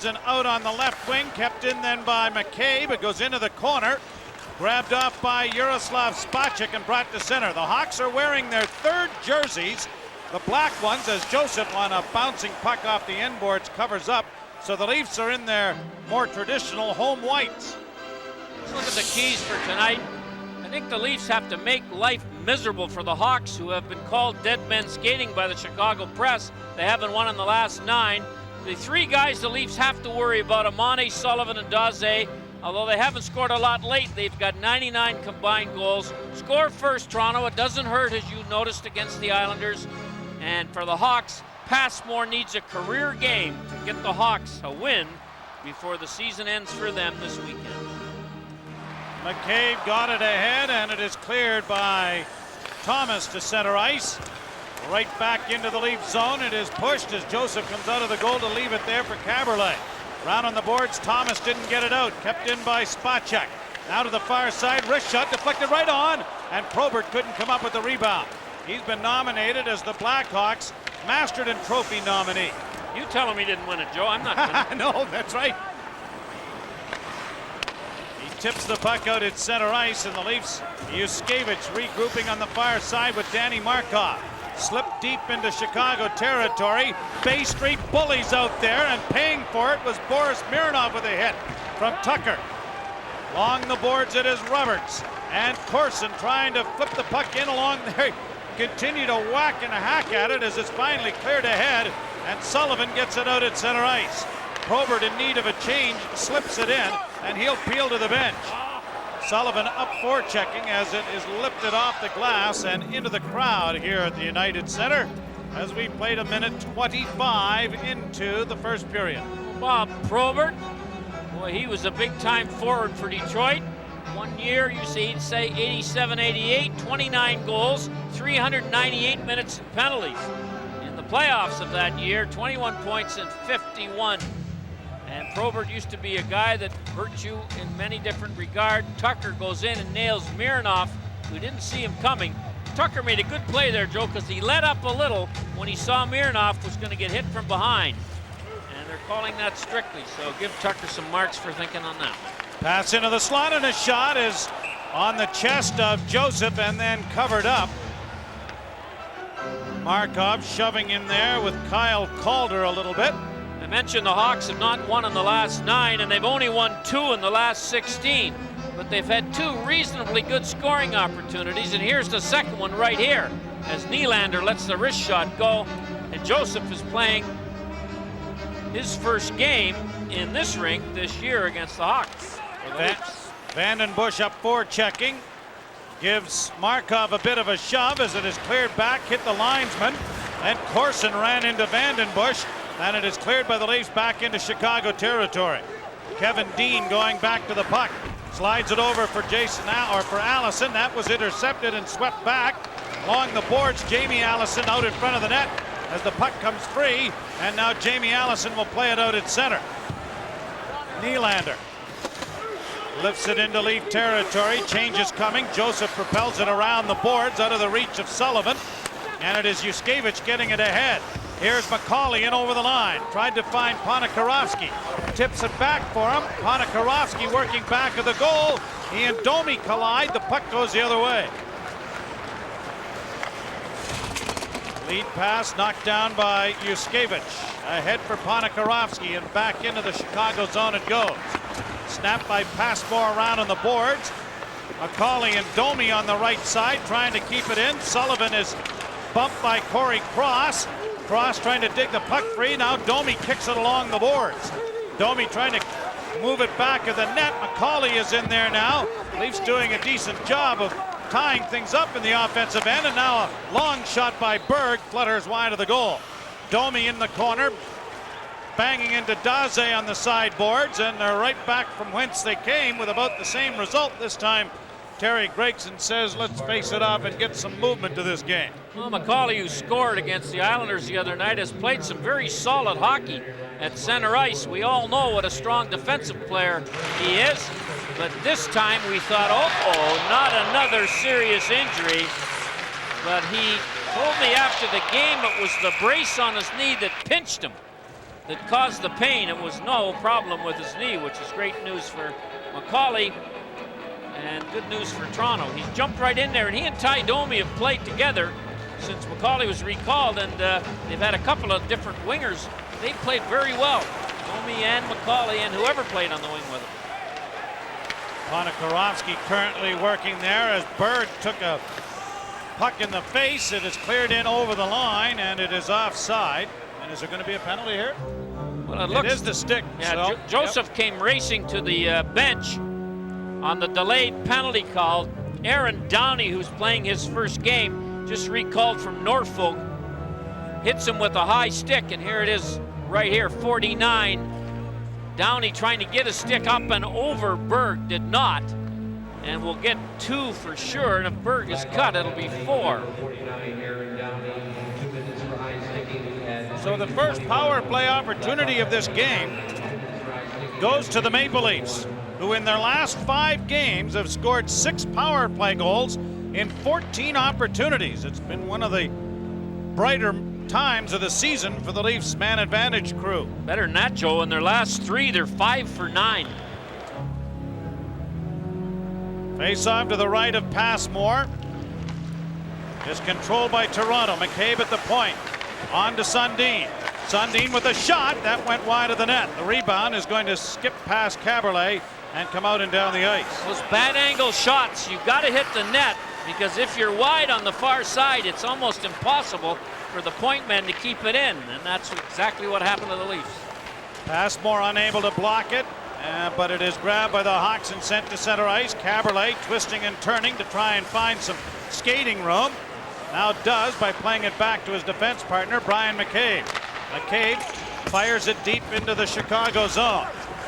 And out on the left wing, kept in then by McCabe. It goes into the corner. Grabbed off by Jaroslav Spacek and brought to center. The Hawks are wearing their third jerseys, the black ones, as Joseph on a bouncing puck off the inboards covers up. So the Leafs are in their more traditional home whites. Let's look at the keys for tonight. I think the Leafs have to make life miserable for the Hawks, who have been called dead men skating by the Chicago press. They haven't won in the last 9. The 3 guys the Leafs have to worry about, Amane, Sullivan, and Daze. Although they haven't scored a lot late, they've got 99 combined goals. Score first, Toronto. It doesn't hurt, as you noticed against the Islanders. And for the Hawks, Passmore needs a career game to get the Hawks a win before the season ends for them this weekend. McCabe got it ahead, and it is cleared by Thomas to center ice. Right back into the Leaf zone. It is pushed as Joseph comes out of the goal to leave it there for Caberlet. Round on the boards, Thomas didn't get it out. Kept in by Spacek. Now to the far side, wrist shot deflected right on, and Probert couldn't come up with the rebound. He's been nominated as the Blackhawks Masterton Trophy nominee. You tell him he didn't win it, Joe. I'm not winning. No, that's right. He tips the puck out at center ice, and the Leafs, Yuskevich regrouping on the far side with Danny Markov. Slipped deep into Chicago territory. Bay Street bullies out there, and paying for it was Boris Mironov with a hit from Tucker. Along the boards it is Roberts, and Corson trying to flip the puck in along there. Continue to whack and hack at it as it's finally cleared ahead, and Sullivan gets it out at center ice. Probert, in need of a change, slips it in, and he'll peel to the bench. Sullivan up forechecking as it is lifted off the glass and into the crowd here at the United Center as we played 1:25 into the first period. Bob Probert, boy, he was a big-time forward for Detroit. 1 year, you see, he'd say 87-88, 29 goals, 398 minutes and penalties. In the playoffs of that year, 21 points and 51. And Probert used to be a guy that hurt you in many different regards. Tucker goes in and nails Mironov, who didn't see him coming. Tucker made a good play there, Joe, because he let up a little when he saw Mironov was going to get hit from behind. And they're calling that strictly, so give Tucker some marks for thinking on that. Pass into the slot, and a shot is on the chest of Joseph and then covered up. Markov shoving in there with Kyle Calder a little bit. I mentioned the Hawks have not won in the last 9, and they've only won 2 in the last 16. But they've had 2 reasonably good scoring opportunities, and here's the second one right here as Nylander lets the wrist shot go, and Joseph is playing his first game in this rink this year against the Hawks. Vandenbush up forechecking. Gives Markov a bit of a shove as it is cleared back, hit the linesman, and Corson ran into Vandenbush. And it is cleared by the Leafs back into Chicago territory. Kevin Dean going back to the puck. Slides it over for for Allison. That was intercepted and swept back. Along the boards, Jamie Allison out in front of the net as the puck comes free. And now Jamie Allison will play it out at center. Nylander lifts it into Leaf territory. Change is coming. Joseph propels it around the boards out of the reach of Sullivan. And it is Yuskevich getting it ahead. Here's McCauley in over the line. Tried to find Ponikarovsky. Tips it back for him. Ponikarovsky working back of the goal. He and Domi collide. The puck goes the other way. Lead pass knocked down by Yuskevich. Ahead for Ponikarovsky and back into the Chicago zone it goes. Snapped by Passmore around on the boards. McCauley and Domi on the right side trying to keep it in. Sullivan is bumped by Corey Cross. Cross trying to dig the puck free. Now Domi kicks it along the boards. Domi trying to move it back of the net. McCauley is in there now. Leafs doing a decent job of tying things up in the offensive end. And now a long shot by Berg flutters wide of the goal. Domi in the corner, banging into Daze on the sideboards, and they're right back from whence they came with about the same result this time. Terry Gregson says, let's face it off and get some movement to this game. Well, McCauley, who scored against the Islanders the other night, has played some very solid hockey at center ice. We all know what a strong defensive player he is, but this time we thought, not another serious injury. But he told me after the game it was the brace on his knee that pinched him. that caused the pain. It was no problem with his knee, which is great news for Macaulay and good news for Toronto. He's jumped right in there, and he and Ty Domi have played together since Macaulay was recalled, and they've had a couple of different wingers. They've played very well, Domi and Macaulay and whoever played on the wing with him. Ponikarovsky currently working there as Berg took a puck in the face. It is cleared in over the line, and it is offside. And is there going to be a penalty here? Well, it is the stick. Yeah, so, Joseph came racing to the bench on the delayed penalty call. Aaron Downey, who's playing his first game, just recalled from Norfolk, hits him with a high stick, and here it is right here, 49. Downey trying to get a stick up and over Berg, did not, and we'll get 2 for sure, and if Berg is cut, it'll be 4. So the first power play opportunity of this game goes to the Maple Leafs, who in their last 5 games have scored 6 power play goals in 14 opportunities. It's been one of the brighter times of the season for the Leafs man advantage crew. Better than that, Joe. In their last 3, they're 5 for 9. Face off to the right of Passmore. Is controlled by Toronto. McCabe at the point. On to Sundin. Sundin with a shot. That went wide of the net. The rebound is going to skip past Caberlet and come out and down the ice. Those bad angle shots, you've got to hit the net, because if you're wide on the far side, it's almost impossible for the point men to keep it in, and that's exactly what happened to the Leafs. Passmore unable to block it, but it is grabbed by the Hawks and sent to center ice. Caberlet twisting and turning to try and find some skating room. Now does by playing it back to his defense partner, Brian McCabe. McCabe fires it deep into the Chicago zone.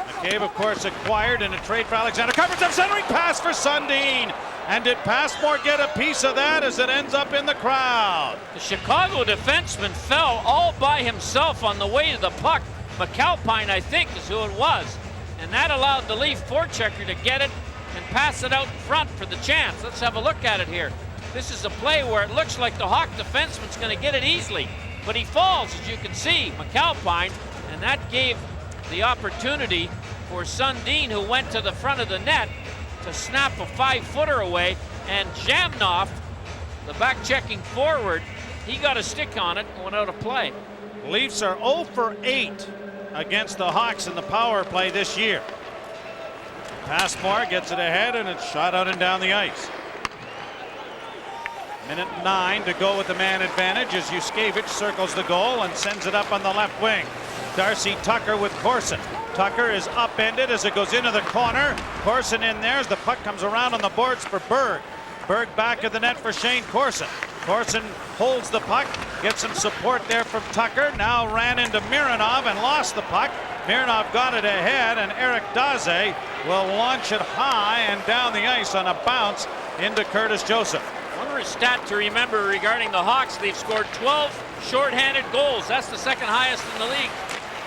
McCabe, of course, acquired in a trade for Alexander Kuznetsov. Centering pass for Sundin. And did Passmore get a piece of that as it ends up in the crowd? The Chicago defenseman fell all by himself on the way to the puck. McAlpine, I think, is who it was. And that allowed the Leaf forechecker to get it and pass it out in front for the chance. Let's have a look at it here. This is a play where it looks like the Hawk defenseman's going to get it easily. But he falls, as you can see, McAlpine, and that gave the opportunity for Sundin, who went to the front of the net, to snap a 5-footer away, and Jamnov, the back-checking forward, he got a stick on it and went out of play. Leafs are 0 for 8 against the Hawks in the power play this year. Passmore gets it ahead, and it's shot out and down the ice. Minute 9 to go with the man advantage as Yuskevich circles the goal and sends it up on the left wing. Darcy Tucker with Corson. Tucker is upended as it goes into the corner. Corson in there as the puck comes around on the boards for Berg. Berg back of the net for Shane Corson. Corson holds the puck, gets some support there from Tucker. Now ran into Mironov and lost the puck. Mironov got it ahead, and Eric Daze will launch it high and down the ice on a bounce into Curtis Joseph. One stat to remember regarding the Hawks, they've scored 12 shorthanded goals. That's the second highest in the league.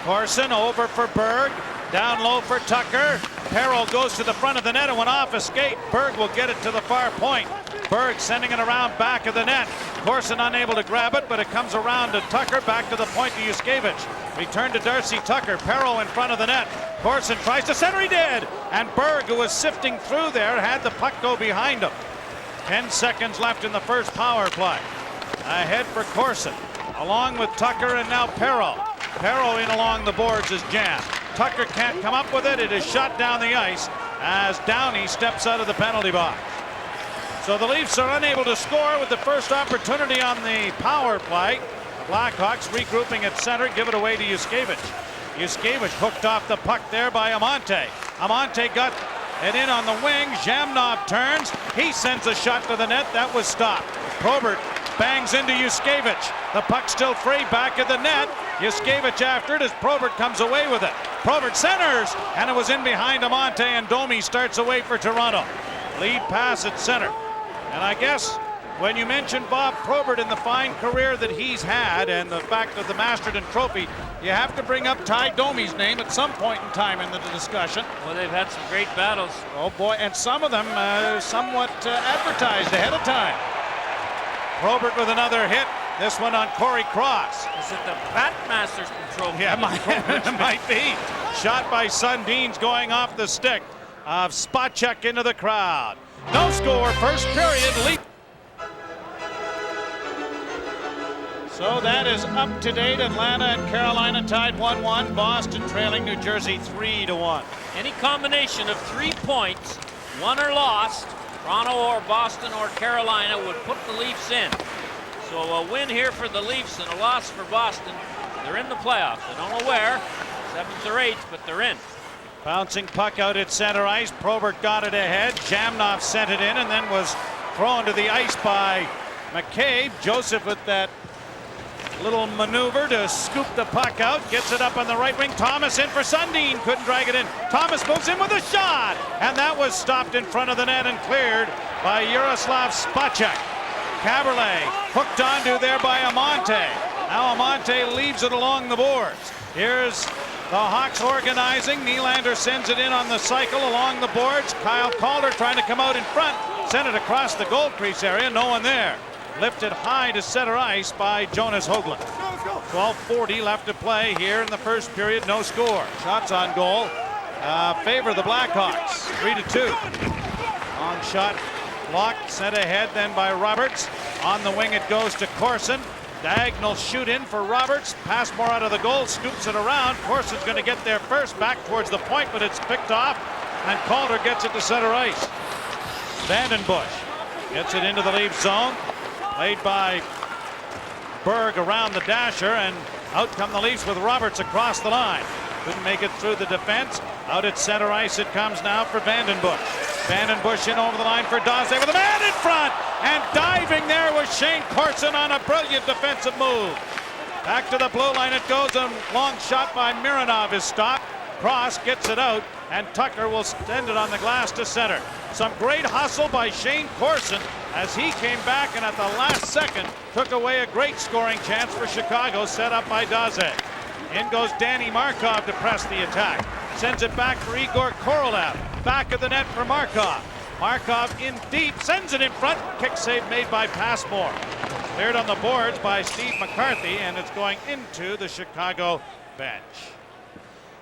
Corson over for Berg. Down low for Tucker. Perreault goes to the front of the net and went off a skate. Berg will get it to the far point. Berg sending it around back of the net. Corson unable to grab it, but it comes around to Tucker. Back to the point to Yuskevich. Return to Darcy Tucker. Perreault in front of the net. Corson tries to center. He did. And Berg, who was sifting through there, had the puck go behind him. 10 seconds left in the first power play. Ahead for Corson, along with Tucker and now Perreault. Perreault in along the boards is jammed. Tucker can't come up with it. It is shot down the ice as Downey steps out of the penalty box. So the Leafs are unable to score with the first opportunity on the power play. The Blackhawks regrouping at center, give it away to Yuskevich. Yuskevich hooked off the puck there by Amante. Amante got it in on the wing. Jamnov turns. He sends a shot to the net. That was stopped. Probert bangs into Yuskevich. The puck still free back at the net. Yuskevich after it as Probert comes away with it. Probert centers, and it was in behind Amante, and Domi starts away for Toronto. Lead pass at center. And I guess when you mention Bob Probert and the fine career that he's had and the fact of the Masterton Trophy, you have to bring up Ty Domi's name at some point in time in the discussion. Well, they've had some great battles. Oh boy, and some of them somewhat advertised ahead of time. Probert with another hit. This one on Corey Cross. Is it the Bat Masterson trophy? Yeah, might be. Shot by Sundin's going off the stick of Spacek into the crowd. No score, first period. Leap. So that is up to date. Atlanta and Carolina tied 1-1. Boston trailing New Jersey 3-1. Any combination of 3 points, won or lost, Toronto or Boston or Carolina, would put the Leafs in. So a win here for the Leafs and a loss for Boston. They're in the playoffs. I don't know where, 7th or 8th, but they're in. Bouncing puck out at center ice. Probert got it ahead. Jamnov sent it in and then was thrown to the ice by McCabe. Joseph with that little maneuver to scoop the puck out. Gets it up on the right wing. Thomas in for Sundin. Couldn't drag it in. Thomas moves in with a shot. And that was stopped in front of the net and cleared by Yaroslav Spacek. Caberlet hooked onto there by Amante. Now Amante leaves it along the boards. Here's the Hawks organizing. Nylander sends it in on the cycle along the boards. Kyle Calder trying to come out in front. Sent it across the goal crease area. No one there. Lifted high to center ice by Jonas Höglander. 12:40 left to play here in the first period. No score. Shots on goal favor the Blackhawks. 3-2. Long shot blocked, sent ahead then by Roberts. On the wing it goes to Corson. Diagonal shoot in for Roberts. Passmore out of the goal, scoops it around. Corson's going to get there first, back towards the point, but it's picked off, and Calder gets it to center ice. Vandenbush gets it into the Leafs zone. Played by Berg around the dasher, and out come the Leafs with Roberts across the line. Couldn't make it through the defense. Out at center ice it comes now for Vandenbush. Vandenbush in over the line for Daze with a man in front, and diving there was Shane Corson on a brilliant defensive move. Back to the blue line it goes, a long shot by Mironov is stopped. Cross gets it out, and Tucker will send it on the glass to center. Some great hustle by Shane Corson as he came back and at the last second took away a great scoring chance for Chicago, set up by Daze. In goes Danny Markov to press the attack. Sends it back for Igor Korolev. Back of the net for Markov. Markov in deep, sends it in front. Kick save made by Passmore. Cleared on the boards by Steve McCarthy, and it's going into the Chicago bench.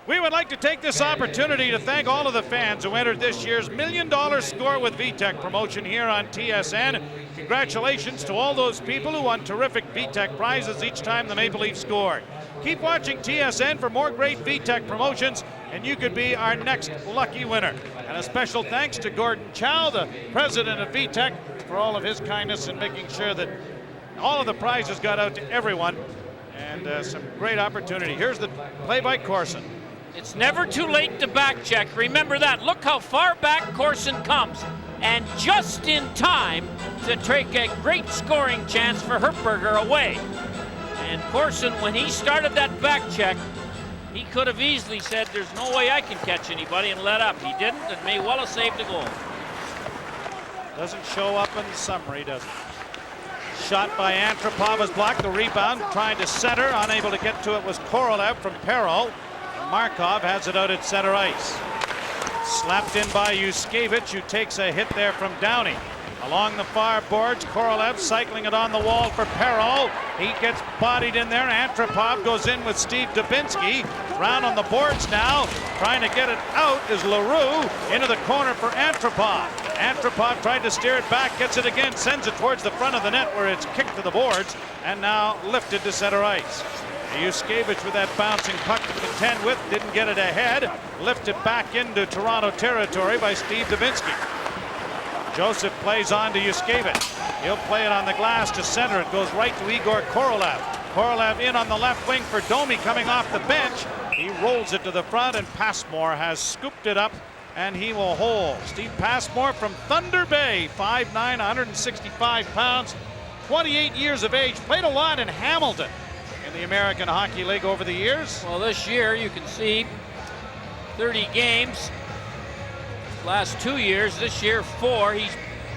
We would like to take this opportunity to thank all of the fans who entered this year's $1 million Score with VTech promotion here on TSN. Congratulations to all those people who won terrific VTech prizes each time the Maple Leafs scored. Keep watching TSN for more great VTech promotions, and you could be our next lucky winner. And a special thanks to Gordon Chow, the president of VTech, for all of his kindness in making sure that all of the prizes got out to everyone, and some great opportunity. Here's the play by Corson. It's never too late to back check. Remember that. Look how far back Corson comes, and just in time to take a great scoring chance for Hertberger away. And Corson, when he started that back check, he could have easily said, there's no way I can catch anybody, and let up. He didn't, and may well have saved a goal. Doesn't show up in the summary, does it? Shot by Antropov is blocked. The rebound, trying to center, unable to get to it was Korolev from Perro. Markov has it out at center ice. Slapped in by Yuskevich, who takes a hit there from Downey. Along the far boards, Korolev cycling it on the wall for Perro. He gets bodied in there. Antropov goes in with Steve Dubinsky. Round on the boards now. Trying to get it out is LaRue. Into the corner for Antropov. Antropov tried to steer it back, gets it again, sends it towards the front of the net where it's kicked to the boards, and now lifted to center ice. Yuskevich with that bouncing puck to contend with, didn't get it ahead. Lifted back into Toronto territory by Steve Dubinsky. Joseph plays on to Yuskevich. He'll play it on the glass to center. It goes right to Igor Korolev. Korolev in on the left wing for Domi coming off the bench. He rolls it to the front, and Passmore has scooped it up, and he will hold. Steve Passmore from Thunder Bay, 5'9", 165 pounds, 28 years of age. Played a lot in Hamilton in the American Hockey League over the years. Well, this year you can see 30 games. Last 2 years, this year 4. He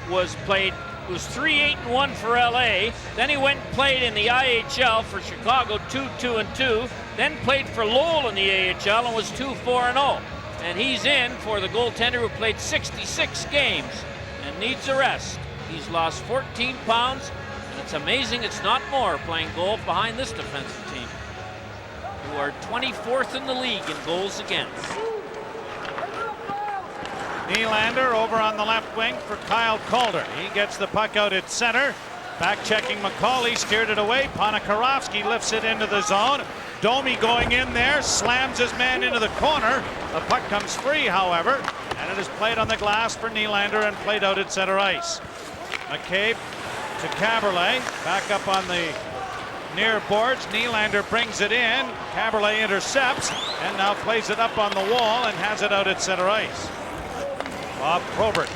was 3-8-1 for LA. Then he went and played in the IHL for Chicago, 2-2-2. Then played for Lowell in the AHL and was 2-4-0. And he's in for the goaltender who played 66 games and needs a rest. He's lost 14 pounds and It's amazing it's not more playing goal behind this defensive team, who are 24th in the league in goals against. Nylander over on the left wing for Kyle Calder. He gets the puck out at center. Back checking McCauley, steered it away. Ponikarovsky lifts it into the zone. Domi going in there, slams his man into the corner. The puck comes free, however, and it is played on the glass for Nylander and played out at center ice. McCabe to Caberlet, back up on the near boards. Nylander brings it in. Caberlet intercepts and now plays it up on the wall and has it out at center ice. Bob Probert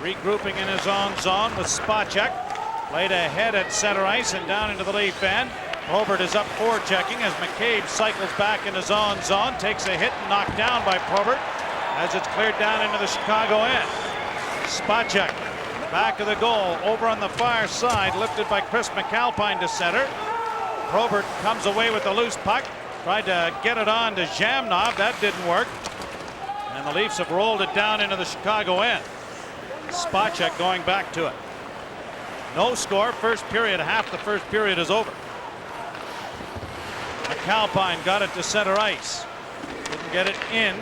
regrouping in his own zone with Spacek. Played ahead at center ice and down into the Leaf end. Probert is up forechecking as McCabe cycles back in his own zone. Takes a hit and knocked down by Probert as it's cleared down into the Chicago end. Spacek back of the goal over on the far side, lifted by Chris McAlpine to center. Probert comes away with the loose puck. Tried to get it on to Zhamnov. That didn't work. And the Leafs have rolled it down into the Chicago end. Spacek going back to it. No score, first period. Half the first period is over. McAlpine got it to center ice. Didn't get it in.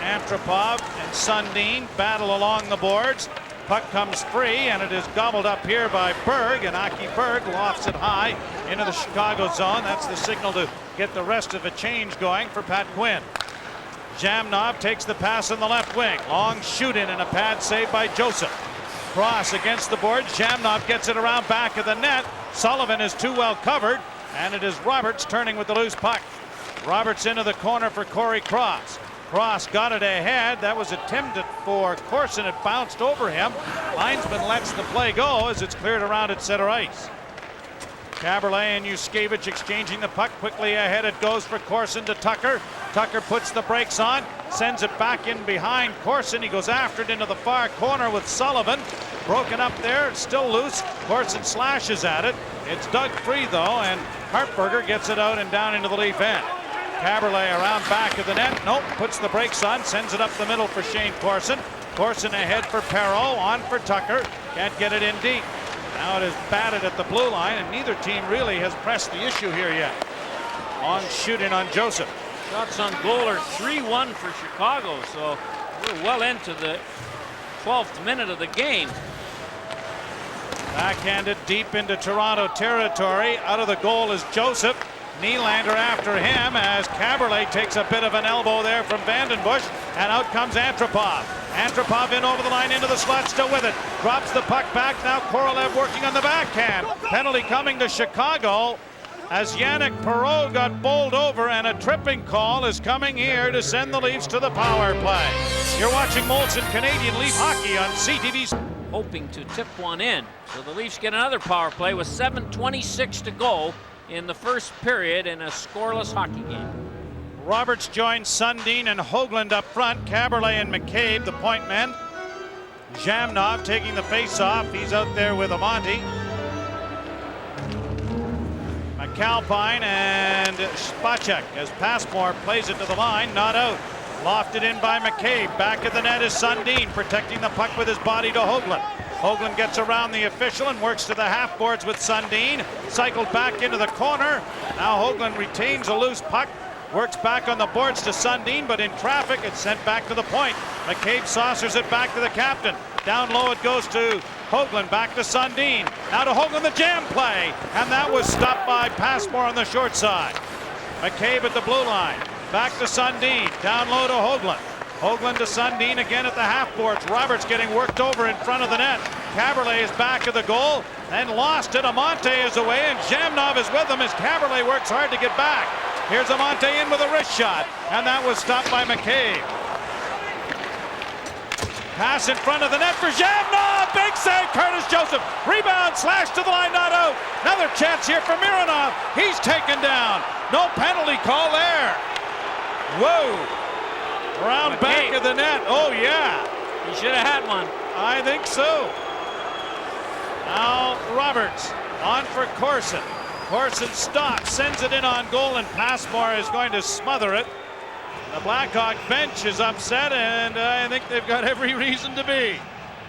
Antropov and Sundin battle along the boards. Puck comes free and it is gobbled up here by Berg, and Aki Berg lofts it high into the Chicago zone. That's the signal to get the rest of a change going for Pat Quinn. Zhamnov takes the pass in the left wing. Long shoot in and a pad save by Joseph. Cross against the board. Zhamnov gets it around back of the net. Sullivan is too well covered, and it is Roberts turning with the loose puck. Roberts into the corner for Corey Cross. Cross got it ahead. That was attempted for Corson. It bounced over him. Linesman lets the play go as it's cleared around at center ice. Caberlet and Yuskevich exchanging the puck. Quickly ahead it goes for Corson to Tucker. Tucker puts the brakes on, sends it back in behind Corson. He goes after it into the far corner with Sullivan. Broken up there, it's still loose. Corson slashes at it. It's dug free though, and Hartberger gets it out and down into the Leaf end. Caberlet around back of the net. Nope, puts the brakes on, sends it up the middle for Shane Corson. Corson ahead for Perreault, on for Tucker. Can't get it in deep. Now it is batted at the blue line, and neither team really has pressed the issue here yet. Long shooting on Joseph. Shots on goal are 3-1 for Chicago, so we're well into the 12th minute of the game. Backhanded deep into Toronto territory. Out of the goal is Joseph. Nylander after him as Caberlet takes a bit of an elbow there from Vandenbush, and out comes Antropov. Antropov in over the line into the slot, still with it. Drops the puck back. Now Korolev working on the backhand. Penalty coming to Chicago as Yannick Perreault got bowled over, and a tripping call is coming here to send the Leafs to the power play. You're watching Molson Canadian Leaf Hockey on CTV. Hoping to tip one in. So the Leafs get another power play with 7:26 to go in the first period in a scoreless hockey game. Roberts joins Sundin and Hoagland up front. Caberlet and McCabe, the point men. Zhamnov taking the face-off. He's out there with Amonte. McAlpine and Spacek as Passmore plays it to the line, not out. Lofted in by McCabe. Back of the net is Sundin, protecting the puck with his body to Hoagland. Hoagland gets around the official and works to the half boards with Sundin. Cycled back into the corner. Now Hoagland retains a loose puck. Works back on the boards to Sundin, but in traffic it's sent back to the point. McCabe saucers it back to the captain. Down low it goes to Hoagland, back to Sundin. Now to Hoagland, the jam play. And that was stopped by Passmore on the short side. McCabe at the blue line. Back to Sundin. Down low to Hoagland. Hoagland to Sundin again at the half boards. Roberts getting worked over in front of the net. Caberlet is back of the goal and lost it. Amonte is away and Zhamnov is with him as Caberlet works hard to get back. Here's Amonte in with a wrist shot, and that was stopped by McCabe. Pass in front of the net for Zhamnov. Big save, Curtis Joseph. Rebound, slash to the line, not out. Another chance here for Mironov. He's taken down. No penalty call there. Whoa. Round back of the net. Oh, yeah. He should have had one. I think so. Now Roberts on for Corson. Corson stops, sends it in on goal, and Passmore is going to smother it. The Blackhawk bench is upset, and I think they've got every reason to be.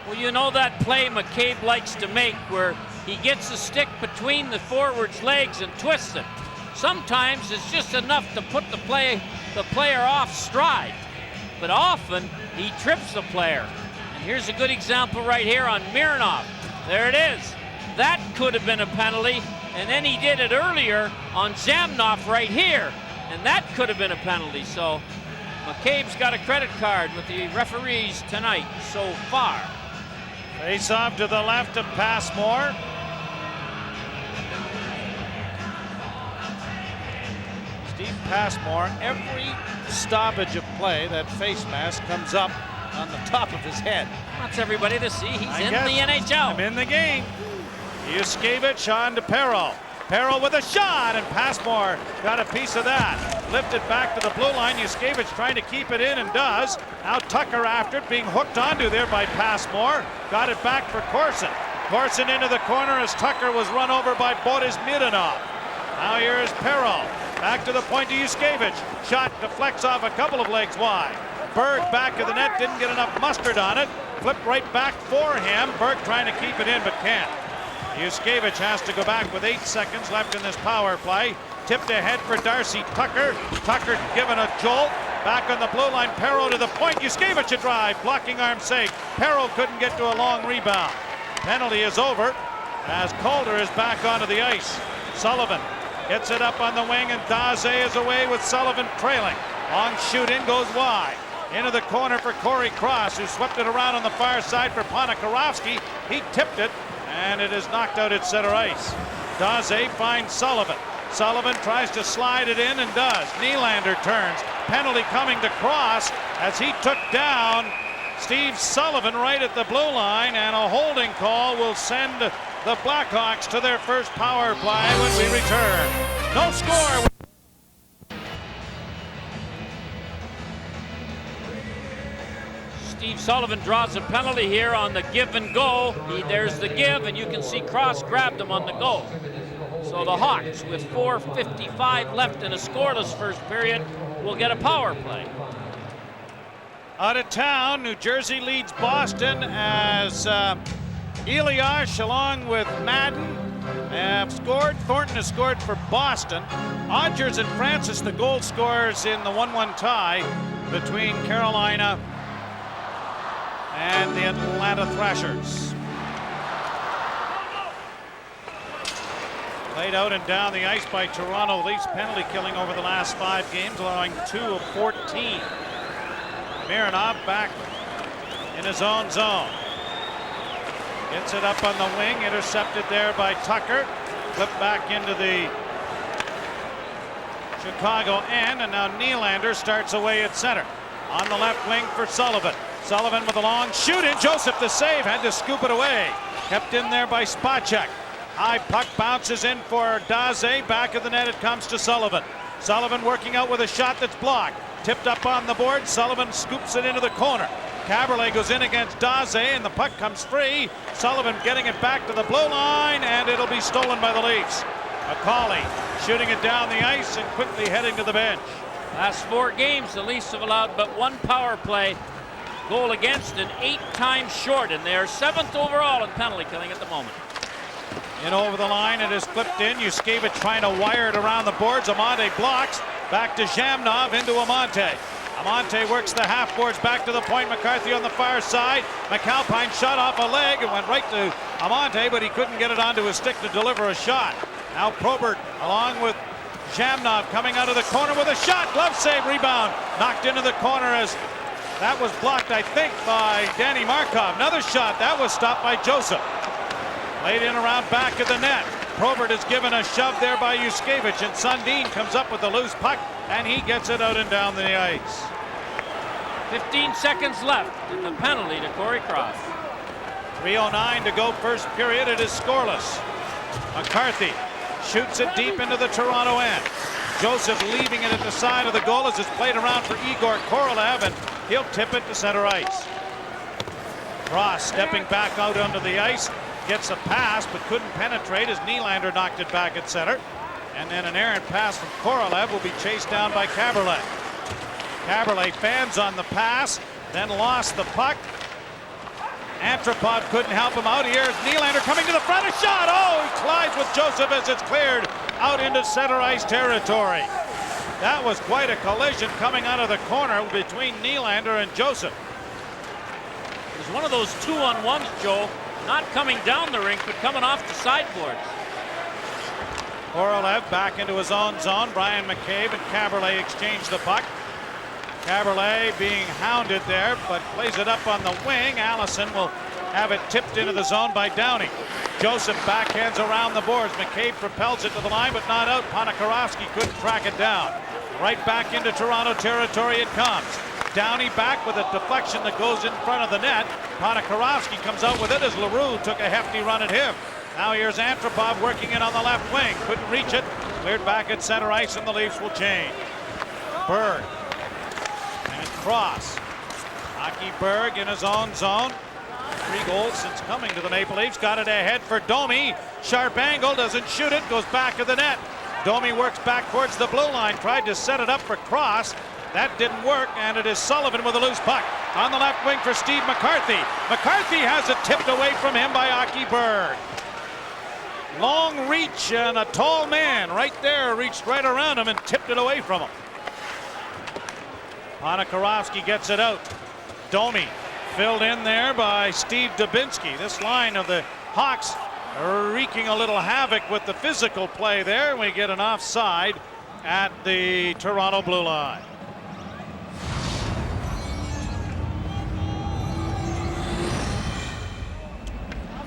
Well, you know that play McCabe likes to make where he gets the stick between the forward's legs and twists it. Sometimes it's just enough to put the player off stride, but often he trips the player. And here's a good example right here on Mironov. There it is. That could have been a penalty, and then he did it earlier on Zamnov right here, and that could have been a penalty. So McCabe's got a credit card with the referees tonight so far. Face off to the left of Passmore. Steve Passmore, every stoppage of play, that face mask comes up on the top of his head. Wants everybody to see he's in the NHL. I'm in the game. Yuskevich on to Perreault. Perreault with a shot, and Passmore got a piece of that. Lifted back to the blue line. Yuskevich trying to keep it in and does. Now Tucker after it, being hooked onto there by Passmore. Got it back for Corson. Corson into the corner as Tucker was run over by Boris Mironov. Now here is Perreault. Back to the point to Yuskevich. Shot deflects off a couple of legs wide. Berg back of the net, didn't get enough mustard on it. Flipped right back for him. Berg trying to keep it in but can't. Yuskevich has to go back with 8 seconds left in this power play. Tipped ahead for Darcy Tucker. Tucker given a jolt. Back on the blue line, Perreault to the point. Yuskevich a drive, blocking arm sake. Perreault couldn't get to a long rebound. Penalty is over as Calder is back onto the ice. Sullivan gets it up on the wing, and Daze is away with Sullivan trailing. Long shoot in, goes wide. Into the corner for Corey Cross, who swept it around on the far side for Ponikarovsky. He tipped it, and it is knocked out at center ice. Daze finds Sullivan. Sullivan tries to slide it in and does. Nylander turns. Penalty coming to Cross as he took down Steve Sullivan right at the blue line, and a holding call will send the Blackhawks to their first power play when we return. No score. Steve Sullivan draws a penalty here on the give and go. There's the give, and you can see Cross grabbed him on the go. So the Hawks, with 4:55 left in a scoreless first period, will get a power play. Out of town, New Jersey leads Boston as Elias along with Madden have scored. Thornton has scored for Boston. Odgers and Francis, the goal scorers in the 1-1 tie between Carolina and the Atlanta Thrashers. Laid out and down the ice by Toronto. Leafs penalty killing over the last 5 games, allowing 2 of 14. Mironov back in his own zone. Gets it up on the wing, intercepted there by Tucker. Flipped back into the Chicago end, and now Nylander starts away at center. On the left wing for Sullivan. Sullivan with a long shoot in. Joseph the save, had to scoop it away. Kept in there by Spacek. High puck bounces in for Daze. Back of the net it comes to Sullivan. Sullivan working out with a shot that's blocked. Tipped up on the board. Sullivan scoops it into the corner. Caberlet goes in against Daze, and the puck comes free. Sullivan getting it back to the blue line, and it'll be stolen by the Leafs. McCauley shooting it down the ice and quickly heading to the bench. Last 4 games, the Leafs have allowed but 1 power play goal against and 8 times short, and they are 7th overall in penalty killing at the moment. In over the line, it is clipped in. Yuskevich trying to wire it around the boards. Amante blocks. Back to Zamnov, into Amante. Amante works the half boards back to the point. McCarthy on the far side. McAlpine shot off a leg and went right to Amante, but he couldn't get it onto his stick to deliver a shot. Now Probert along with Zamnov coming out of the corner with a shot. Glove save, rebound. Knocked into the corner as that was blocked, I think, by Danny Markov. Another shot. That was stopped by Joseph. Laid in around back of the net. Probert is given a shove there by Yuskevich, and Sundin comes up with the loose puck, and he gets it out and down the ice. 15 seconds left in the penalty to Corey Cross. 3:09 to go first period. It is scoreless. McCarthy shoots it deep into the Toronto end. Joseph leaving it at the side of the goal as it's played around for Igor Korolev, and he'll tip it to center ice. Cross stepping back out onto the ice. Gets a pass but couldn't penetrate as Nylander knocked it back at center. And then an errant pass from Korolev will be chased down by Caberlet. Caberlet fans on the pass, then lost the puck. Antropov couldn't help him out. Here's Nylander coming to the front. A shot. Oh, he collides with Joseph as it's cleared out into center ice territory. That was quite a collision coming out of the corner between Nylander and Joseph. It was one of those 2-on-1s, Joe, not coming down the rink, but coming off the sideboards. Korolev back into his own zone. Brian McCabe and Caberlet exchange the puck. Caberlet being hounded there, but plays it up on the wing. Allison will have it tipped into the zone by Downey. Joseph backhands around the boards. McCabe propels it to the line, but not out. Ponikarovsky couldn't track it down. Right back into Toronto territory it comes. Downey back with a deflection that goes in front of the net. Ponikarovsky comes out with it as LaRue took a hefty run at him. Now here's Antropov working it on the left wing. Couldn't reach it. Cleared back at center ice, and the Leafs will change. Berg. And cross. Aki Berg in his own zone. 3 goals since coming to the Maple Leafs. Got it ahead for Domi. Sharp angle, doesn't shoot it, goes back of the net. Domi works back towards the blue line. Tried to set it up for Cross. That didn't work, and it is Sullivan with a loose puck. On the left wing for Steve McCarthy. McCarthy has it tipped away from him by Aki Berg. Long reach, and a tall man right there reached right around him and tipped it away from him. Ponikarovsky gets it out. Domi filled in there by Steve Dubinsky. This line of the Hawks wreaking a little havoc with the physical play there. We get an offside at the Toronto blue line.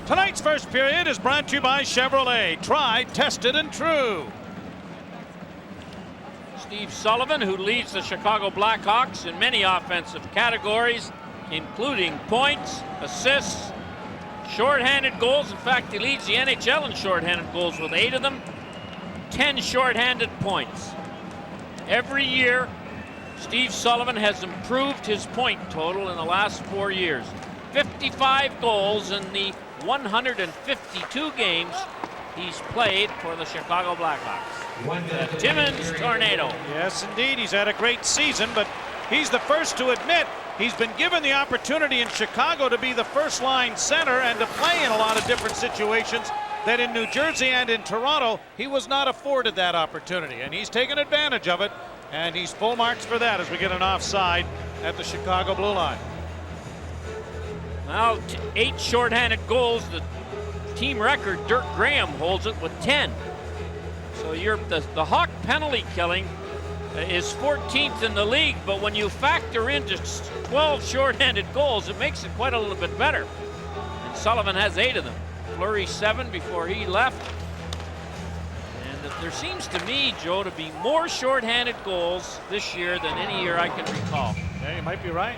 Tonight's first period is brought to you by Chevrolet. Tried, tested, and true. Steve Sullivan, who leads the Chicago Blackhawks in many offensive categories, including points, assists, shorthanded goals. In fact, he leads the NHL in shorthanded goals with 8 of them, 10 shorthanded points. Every year, Steve Sullivan has improved his point total in the last 4 years. 55 goals in the 152 games he's played for the Chicago Blackhawks. The Timmins Tornado. Yes, indeed. He's had a great season, but he's the first to admit he's been given the opportunity in Chicago to be the first line center and to play in a lot of different situations that in New Jersey and in Toronto he was not afforded that opportunity, and he's taken advantage of it, and he's full marks for that as we get an offside at the Chicago blue line. Well, 8 shorthanded goals. The team record, Dirk Graham holds it with 10. So the Hawk penalty killing is 14th in the league, but when you factor into 12 shorthanded goals, it makes it quite a little bit better. And Sullivan has 8 of them. Fleury 7 before he left. And there seems to me, Joe, to be more shorthanded goals this year than any year I can recall. Yeah, you might be right.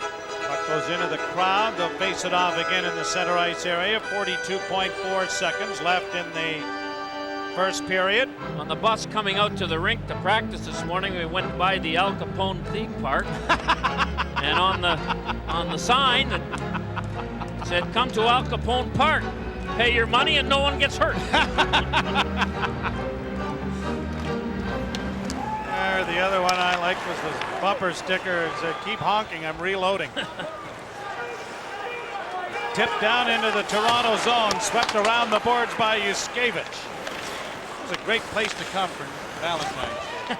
Puck goes into the crowd. They'll face it off again in the center ice area. 42.4 seconds left in the first period. On the bus coming out to the rink to practice this morning, we went by the Al Capone theme park. And on the sign that said, "Come to Al Capone Park, pay your money and no one gets hurt." The other one I liked was the bumper sticker. It said, "Keep honking, I'm reloading." Tipped down into the Toronto zone, swept around the boards by Yuskevich. It's a great place to come for Valentine's Day.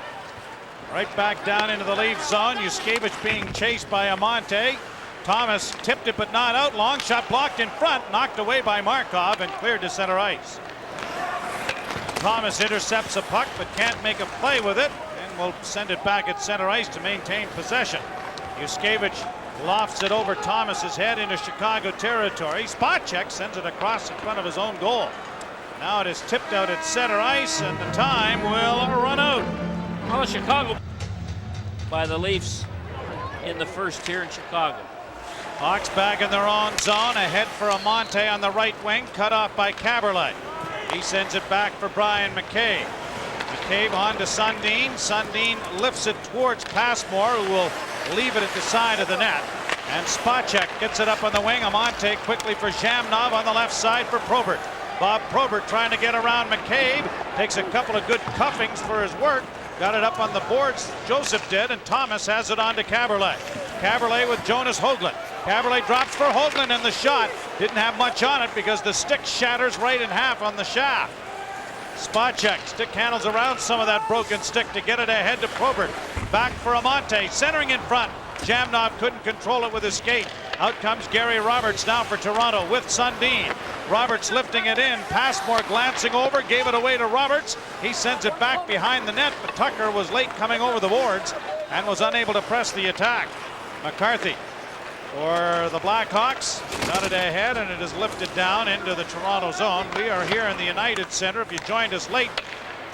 Right back down into the Leaf zone. Yuskevich being chased by Amante. Thomas tipped it but not out. Long shot blocked in front, knocked away by Markov and cleared to center ice. Thomas intercepts a puck but can't make a play with it, and will send it back at center ice to maintain possession. Yuskevich lofts it over Thomas's head into Chicago territory. Spot check sends it across in front of his own goal. Now it is tipped out at center ice, and the time will run out. Well, Chicago by the Leafs in the first here in Chicago. Hawks back in their own zone, ahead for Amante on the right wing, cut off by Caberlet. He sends it back for Brian McCabe. McCabe on to Sundin. Sundin lifts it towards Passmore, who will leave it at the side of the net. And Spacek gets it up on the wing. Amante quickly for Zhamnov on the left side for Probert. Bob Probert trying to get around McCabe. Takes a couple of good cuffings for his work. Got it up on the boards, Joseph did, and Thomas has it on to Caberlet. Caberlet with Jonas Hoagland. Caberlet drops for Hoagland, and the shot didn't have much on it because the stick shatters right in half on the shaft. Spot check. Stick handles around some of that broken stick to get it ahead to Probert. Back for Amante, centering in front. Jamnov couldn't control it with his skate. Out comes Gary Roberts now for Toronto with Sundin. Roberts lifting it in. Passmore glancing over, gave it away to Roberts. He sends it back behind the net, but Tucker was late coming over the boards and was unable to press the attack. McCarthy for the Blackhawks. Got it ahead, and it is lifted down into the Toronto zone. We are here in the United Center. If you joined us late,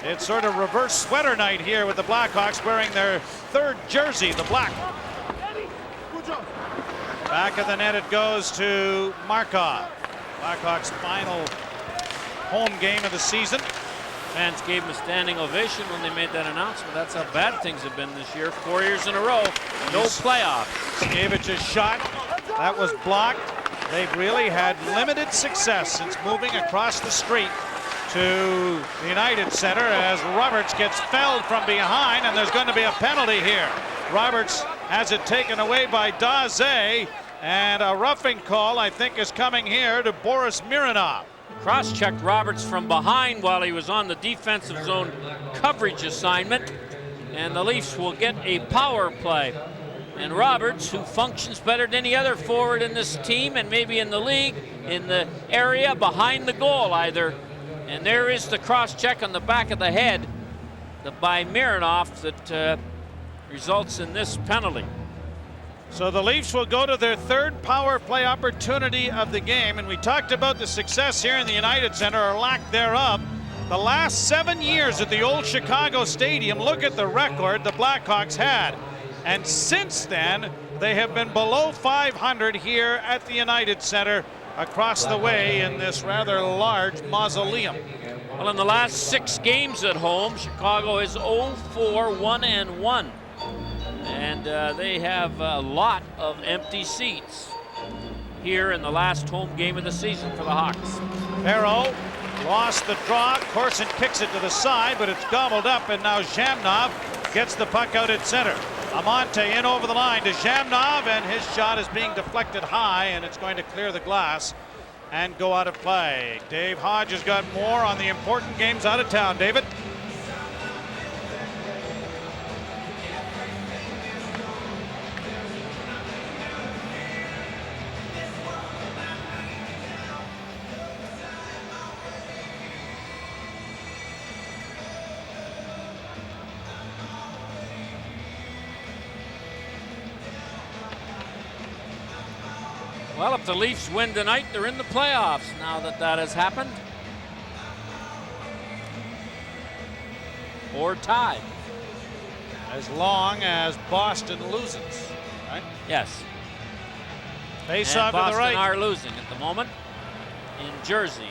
it's sort of reverse sweater night here with the Blackhawks wearing their third jersey, the black. Back of the net it goes to Markov. Blackhawks' final home game of the season. Fans gave him a standing ovation when they made that announcement. That's how bad things have been this year. 4 years in a row, no playoffs. Skavich's shot, that was blocked. They've really had limited success since moving across the street to the United Center as Roberts gets felled from behind, and there's going to be a penalty here. Roberts has it taken away by Daze, and a roughing call, I think, is coming here to Boris Mironov. Cross-checked Roberts from behind while he was on the defensive zone coverage assignment, and the Leafs will get a power play. And Roberts, who functions better than any other forward in this team and maybe in the league, in the area behind the goal either. And there is the cross-check on the back of the head by Mironov that results in this penalty. So the Leafs will go to their third power play opportunity of the game, and we talked about the success here in the United Center, or lack thereof. The last 7 years at the old Chicago Stadium, look at the record the Blackhawks had. And since then, they have been below 500 here at the United Center across the way in this rather large mausoleum. Well, in the last 6 games at home, Chicago is 0-4, 1-1. And they have a lot of empty seats here in the last home game of the season for the Hawks. Perreault lost the draw. Corson kicks it to the side, but it's gobbled up, and now Jamnov gets the puck out at center. Amante in over the line to Jamnov, and his shot is being deflected high, and it's going to clear the glass and go out of play. Dave Hodge has got more on the important games out of town. David? Well, if the Leafs win tonight, they're in the playoffs now that that has happened. Or tied. As long as Boston loses, right? Yes. Face and off Boston to the right. are losing at the moment in Jersey.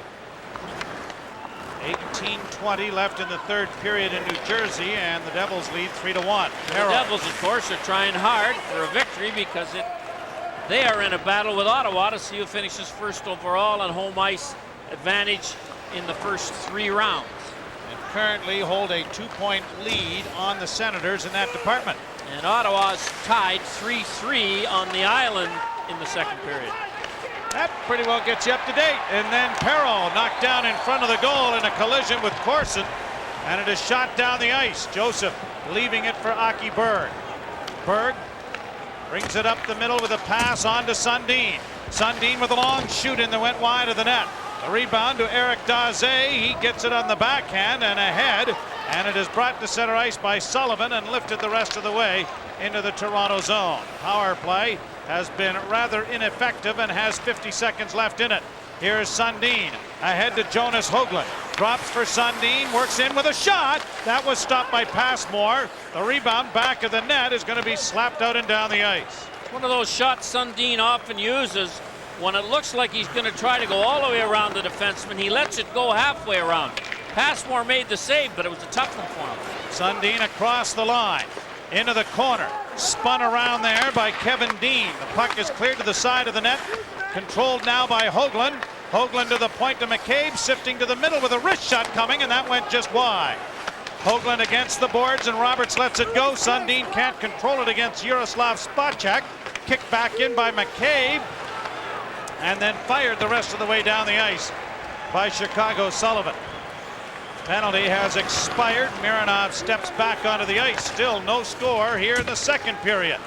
18:20 left in the third period in New Jersey, and the Devils lead 3-1. The Devils, of course, are trying hard for a victory because they are in a battle with Ottawa to see who finishes first overall on home ice advantage in the first 3 rounds. And currently hold a 2-point lead on the Senators in that department. And Ottawa's tied 3-3 on the island in the second period. That pretty well gets you up to date. And then Perreault knocked down in front of the goal in a collision with Corson, and it is shot down the ice. Joseph leaving it for Aki Berg. Berg brings it up the middle with a pass on to Sundin. Sundin with a long shoot in that went wide of the net. The rebound to Eric Daze. He gets it on the backhand and ahead, and it is brought to center ice by Sullivan and lifted the rest of the way into the Toronto zone. Power play has been rather ineffective and has 50 seconds left in it. Here is Sundin ahead to Jonas Hoagland. Drops for Sundin, works in with a shot. That was stopped by Passmore. The rebound back of the net is going to be slapped out and down the ice. One of those shots Sundin often uses when it looks like he's going to try to go all the way around the defenseman. He lets it go halfway around. Passmore made the save, but it was a tough one for him. Sundin across the line, into the corner, spun around there by Kevin Dean. The puck is cleared to the side of the net, controlled now by Hoagland. Hoagland to the point to McCabe, sifting to the middle with a wrist shot coming, and that went just wide. Hoagland against the boards, and Roberts lets it go. Sundin can't control it against Yaroslav Spacek. kicked back in by McCabe, and then fired the rest of the way down the ice by Chicago Sullivan. Penalty has expired. Mironov steps back onto the ice. Still no score here in the second period.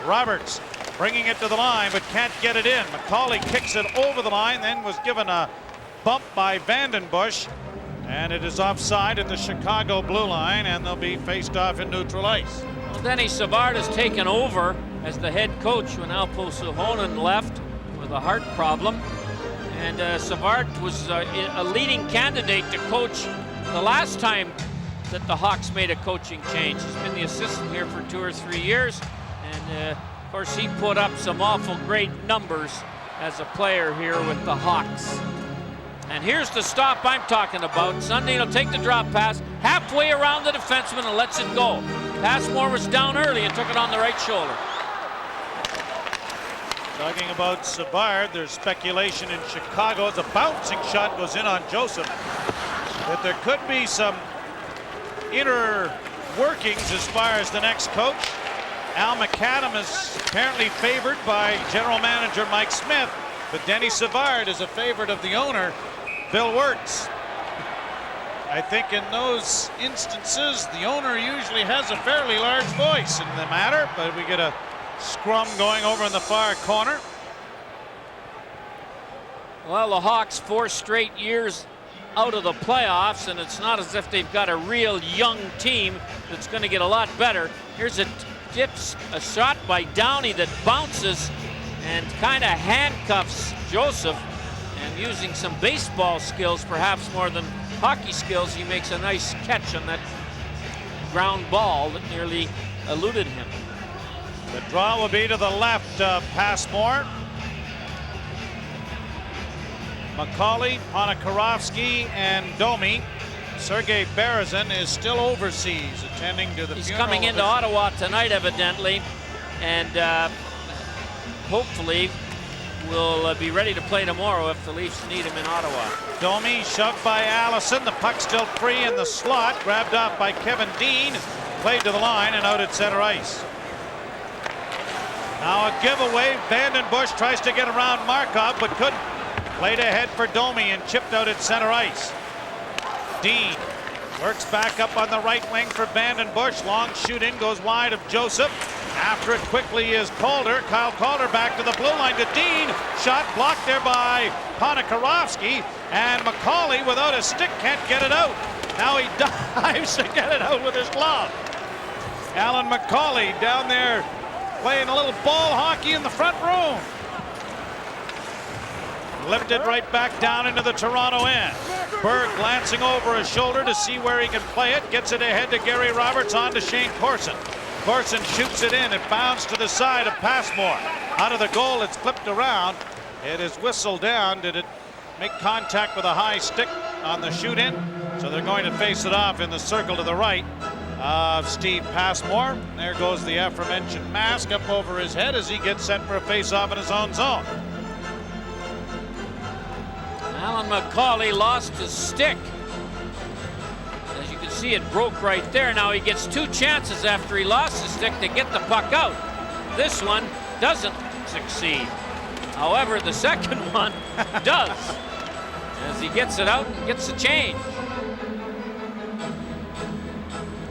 Roberts bringing it to the line but can't get it in. McCauley kicks it over the line, then was given a bump by Vandenbush, and it is offside at the Chicago blue line, and they'll be faced off in neutral ice. Well, Denny Savard has taken over as the head coach when Alpo Suhonen left with a heart problem. And Savard was a leading candidate to coach the last time that the Hawks made a coaching change. He's been the assistant here for 2 or 3 years. And of course, he put up some awful great numbers as a player here with the Hawks. And here's the stop I'm talking about. Sundin will take the drop pass halfway around the defenseman and lets it go. Passmore was down early and took it on the right shoulder. Talking about Savard, there's speculation in Chicago. The bouncing shot goes in on Joseph. That there could be some inner workings as far as the next coach. Al McAdam is apparently favored by general manager Mike Smith, but Denny Savard is a favorite of the owner, Bill Wirtz. I think in those instances, the owner usually has a fairly large voice in the matter, but we get a scrum going over in the far corner. Well, the Hawks 4 straight years out of the playoffs, and it's not as if they've got a real young team that's going to get a lot better. Here's a shot by Downey that bounces and kind of handcuffs Joseph, and using some baseball skills perhaps more than hockey skills, he makes a nice catch on that ground ball that nearly eluded him. The draw will be to the left of Passmore. McCauley, Ponikarovsky, and Domi. Sergei Berezin is still overseas attending to the He's funeral. coming into Ottawa tonight, evidently, and hopefully will be ready to play tomorrow if the Leafs need him in Ottawa. Domi shoved by Allison. The puck still free in the slot. Grabbed off by Kevin Dean. Played to the line and out at center ice. Now a giveaway. Vandenbush tries to get around Markov but couldn't. Played ahead for Domi and chipped out at center ice. Dean works back up on the right wing for Vandenbush. Long shoot in, goes wide of Joseph. After it quickly is Calder. Kyle Calder back to the blue line to Dean. Shot blocked there by Ponikarovsky. And McCauley without a stick can't get it out. Now he dives to get it out with his glove. Alan McCauley down there playing a little ball hockey in the front room. Lifted right back down into the Toronto end. Berg glancing over his shoulder to see where he can play it. Gets it ahead to Gary Roberts, on to Shane Corson. Corson shoots it in. It bounced to the side of Passmore. Out of the goal, it's flipped around. It is whistled down. Did it make contact with a high stick on the shoot in? So they're going to face it off in the circle to the right of Steve Passmore. There goes the aforementioned mask up over his head as he gets set for a face-off in his own zone. Alan McCauley lost his stick. As you can see, it broke right there. Now he gets 2 chances after he lost his stick to get the puck out. This one doesn't succeed. However, the second one does, as he gets it out and gets a change.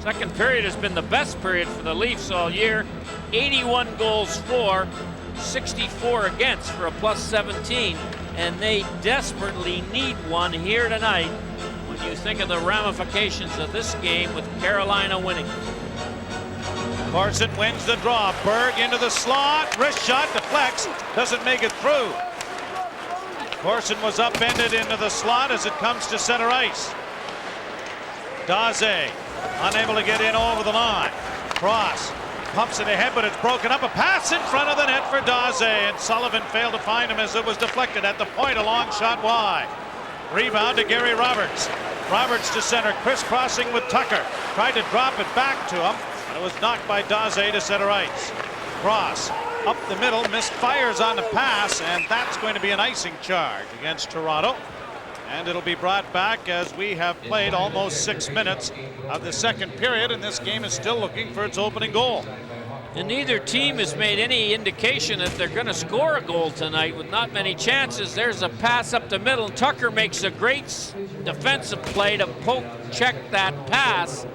Second period has been the best period for the Leafs all year. 81 goals for, 64 against for a +17. And they desperately need one here tonight when you think of the ramifications of this game with Carolina winning. Corson wins the draw. Berg into the slot. Wrist shot deflects. Doesn't make it through. Corson was upended into the slot as it comes to center ice. Daze unable to get in over the line. Cross. Pumps it ahead, but it's broken up. A pass in front of the net for Daze, and Sullivan failed to find him as it was deflected at the point. A long shot wide. Rebound to Gary Roberts. Roberts to center, crisscrossing with Tucker. Tried to drop it back to him, and it was knocked by Daze to center ice. Cross up the middle, misfires on the pass, and that's going to be an icing charge against Toronto. And it'll be brought back as we have played almost 6 minutes of the second period, and this game is still looking for its opening goal. And neither team has made any indication that they're going to score a goal tonight with not many chances. There's a pass up the middle. Tucker makes a great defensive play to poke check that pass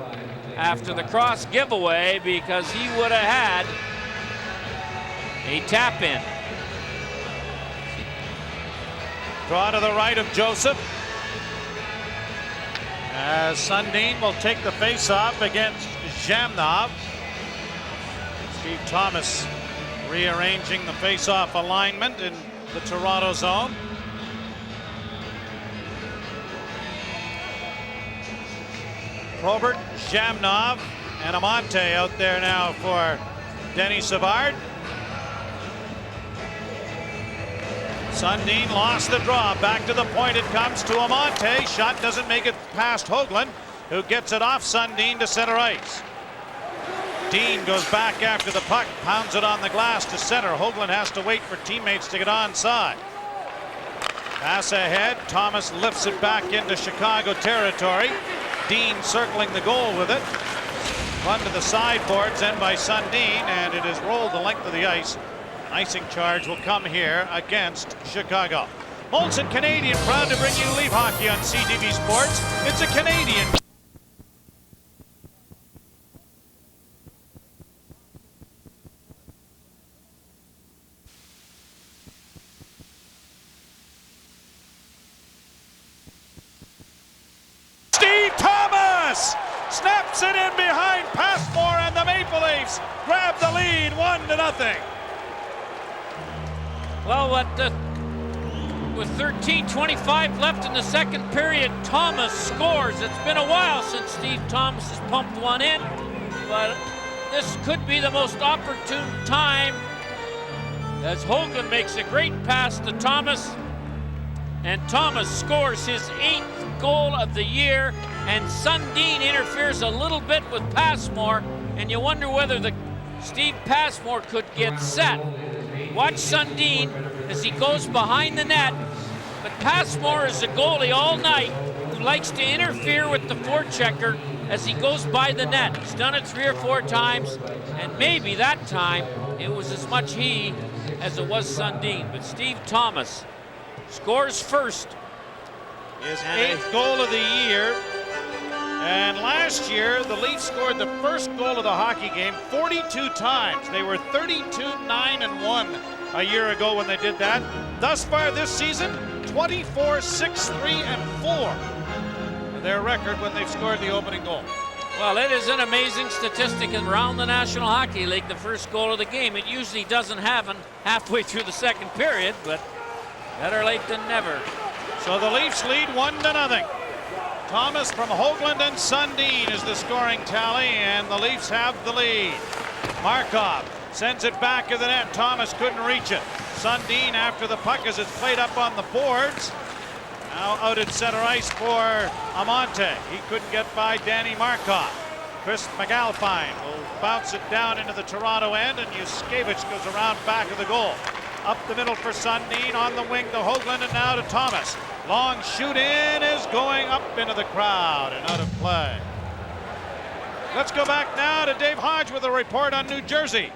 after the cross giveaway, because he would have had a tap in. Draw to the right of Joseph, as Sundin will take the face-off against Zhamnov. Steve Thomas rearranging the face-off alignment in the Toronto zone. Probert, Zhamnov, and Amante out there now for Denny Savard. Sundin lost the draw. Back to the point it comes to Amante. Shot doesn't make it past Hoagland, who gets it off Sundin to center ice. Dean goes back after the puck, pounds it on the glass to center. Hoagland has to wait for teammates to get onside. Pass ahead. Thomas lifts it back into Chicago territory. Dean circling the goal with it. Run to the sideboards, end by Sundin, and it is rolled the length of the ice. An icing charge will come here against Chicago. Molson Canadian, proud to bring you Leaf Hockey on CTV Sports. It's a Canadian. Steve Thomas snaps it in behind Passmore, and the Maple Leafs grab the lead 1-0. Well, with 13:25 left in the second period, Thomas scores. It's been a while since Steve Thomas has pumped one in, but this could be the most opportune time, as Hoagland makes a great pass to Thomas, and Thomas scores his 8th goal of the year, and Sundin interferes a little bit with Passmore, and you wonder whether Steve Passmore could get set. Watch Sundin as he goes behind the net, but Passmore is a goalie all night who likes to interfere with the forechecker as he goes by the net. He's done it 3 or 4 times, and maybe that time it was as much he as it was Sundin. But Steve Thomas scores first. His 8th goal of the year. And last year, the Leafs scored the first goal of the hockey game 42 times. They were 32-9-1 a year ago when they did that. Thus far this season, 24-6-3-4. Their record when they've scored the opening goal. Well, it is an amazing statistic around the National Hockey League, the first goal of the game. It usually doesn't happen halfway through the second period, but better late than never. So the Leafs lead 1-0. Thomas from Hoagland and Sundin is the scoring tally, and the Leafs have the lead. Markov sends it back of the net. Thomas couldn't reach it. Sundin after the puck as it's played up on the boards. Now out at center ice for Amante. He couldn't get by Danny Markov. Chris McAlpine will bounce it down into the Toronto end, and Yuskevich goes around back of the goal. Up the middle for Sundin, on the wing to Hoagland, and now to Thomas. Long shoot in is going up into the crowd and out of play. Let's go back now to Dave Hodge with a report on New Jersey.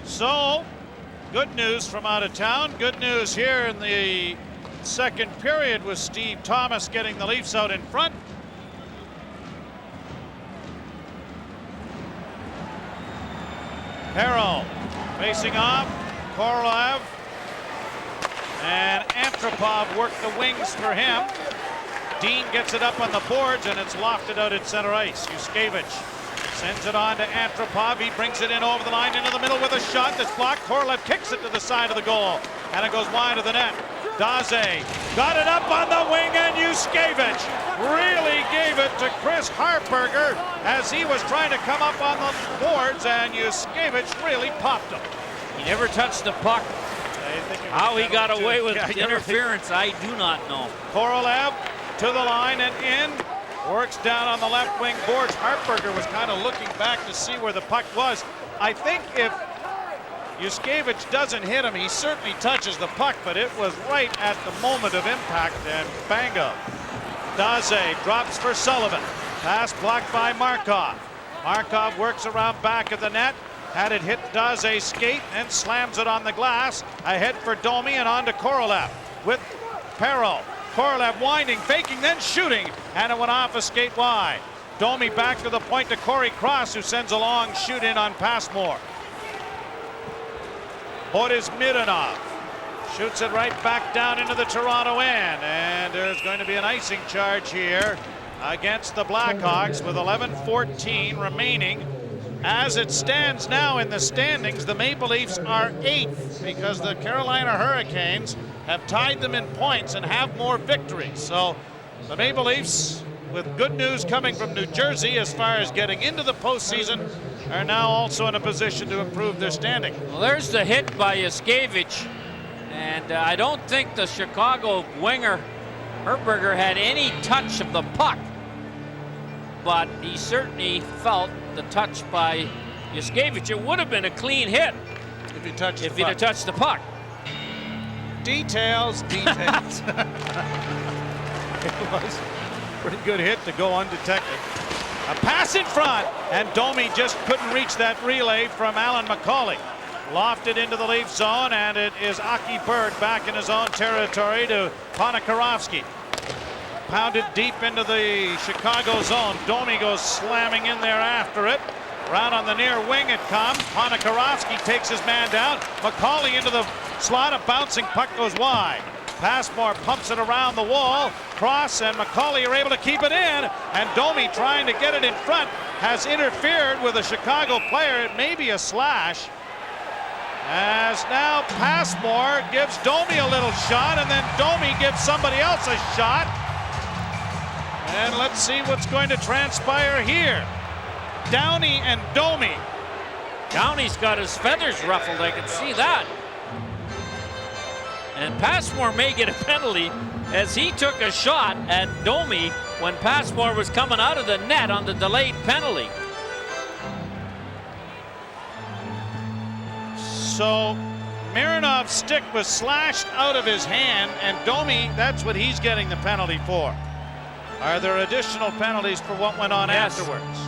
So, good news from out of town. Good news here in the second period with Steve Thomas getting the Leafs out in front. Harrell facing off. Korolev and Antropov work the wings for him. Dean gets it up on the boards, and it's lofted out at center ice. Yuskevich sends it on to Antropov. He brings it in over the line into the middle with a shot that's blocked. Korolev kicks it to the side of the goal, and it goes wide of the net. Daze got it up on the wing, and Yuskevich really gave it to Chris Harperger as he was trying to come up on the boards, and Yuskevich really popped him. He never touched the puck. How he got away with interference, I do not know. Korolev to the line and in. Works down on the left wing boards. Harperger was kind of looking back to see where the puck was. I think if Yuskevich doesn't hit him. He certainly touches the puck, but it was right at the moment of impact, and bango. Daze drops for Sullivan. Pass blocked by Markov. Markov works around back of the net. Had it hit Daze's skate and slams it on the glass. Ahead for Domi and on to Korolev with Perreault. Korolev winding, faking, then shooting, and it went off a skate wide. Domi back to the point to Corey Cross, who sends a long shoot in on Passmore. Boris Mironov shoots it right back down into the Toronto end, and there's going to be an icing charge here against the Blackhawks with 11:14 remaining. As it stands now in the standings, the Maple Leafs are 8th because the Carolina Hurricanes have tied them in points and have more victories. So the Maple Leafs, with good news coming from New Jersey as far as getting into the postseason, are now also in a position to improve their standing. Well, there's the hit by Yuskevich, and I don't think the Chicago winger Herberger had any touch of the puck, but he certainly felt the touch by Yuskevich. It would have been a clean hit if he touched if he'd have touched the puck. Details. It was a pretty good hit to go undetected. A pass in front, and Domi just couldn't reach that relay from Alan McCauley. Lofted into the Leaf zone, and it is Aki Berg back in his own territory to Ponikarovsky. Pounded deep into the Chicago zone. Domi goes slamming in there after it. Round on the near wing it comes. Ponikarovsky takes his man down. McCauley into the slot. A bouncing puck goes wide. Passmore pumps it around the wall. Cross and McCauley are able to keep it in. And Domi, trying to get it in front, has interfered with a Chicago player. It may be a slash. As now Passmore gives Domi a little shot, and then Domi gives somebody else a shot. And let's see what's going to transpire here. Downey and Domi. Downey's got his feathers ruffled, I can see that. And Passmore may get a penalty as he took a shot at Domi when Passmore was coming out of the net on the delayed penalty. So Mironov's stick was slashed out of his hand, and Domi, that's what he's getting the penalty for. Are there additional penalties for what went on afterwards?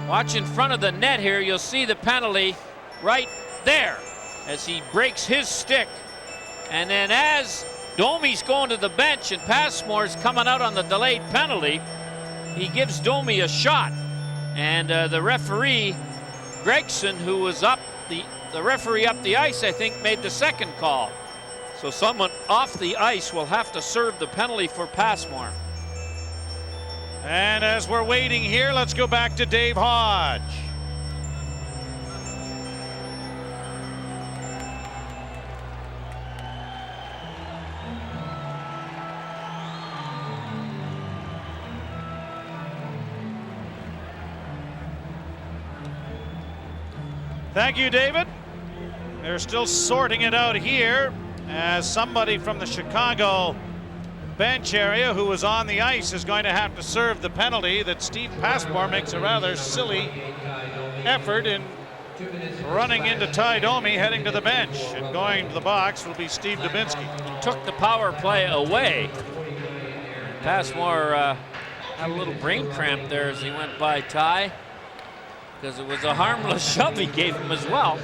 Watch in front of the net here, you'll see the penalty right there as he breaks his stick. And then as Domi's going to the bench and Passmore's coming out on the delayed penalty, he gives Domi a shot. And the referee, Gregson, who was up, the referee up the ice, I think, made the second call. So someone off the ice will have to serve the penalty for Passmore. And as we're waiting here, let's go back to Dave Hodge. Thank you, David. They're still sorting it out here as somebody from the Chicago bench area who was on the ice is going to have to serve the penalty that Steve Passmore makes a rather silly effort in running into Ty Domi heading to the bench, and going to the box will be Steve Dubinsky. He took the power play away. Passmore had a little brain cramp there as he went by Ty, because it was a harmless shove he gave him as well.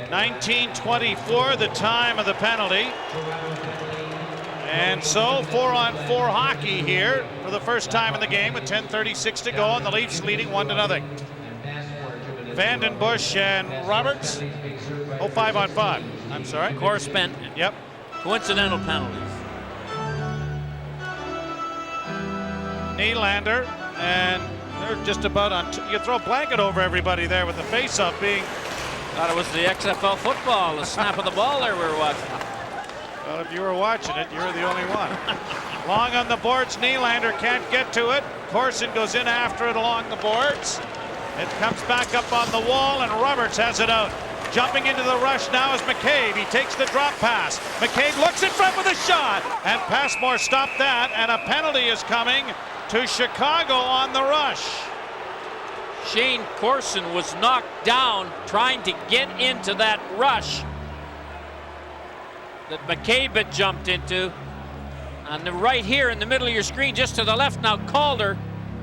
19:24, the time of the penalty. And so 4-on-4 hockey here for the first time in the game with 10:36 to go, and the Leafs leading 1-0. Vanden Bush and Roberts. Oh, 5-on-5. I'm sorry. Course spent. Yep. Coincidental penalties. Nylander, and they're just about on. You throw a blanket over everybody there with the face-off being. Thought it was the XFL football, the snap of the ball there we were watching. Well, if you were watching it, you're the only one. Long on the boards, Nylander can't get to it. Corson goes in after it along the boards. It comes back up on the wall, and Roberts has it out. Jumping into the rush now is McCabe. He takes the drop pass. McCabe looks in front with a shot, and Passmore stopped that, and a penalty is coming to Chicago on the rush. Shane Corson was knocked down trying to get into that rush that McCabe had jumped into. On the right here in the middle of your screen, just to the left now, Calder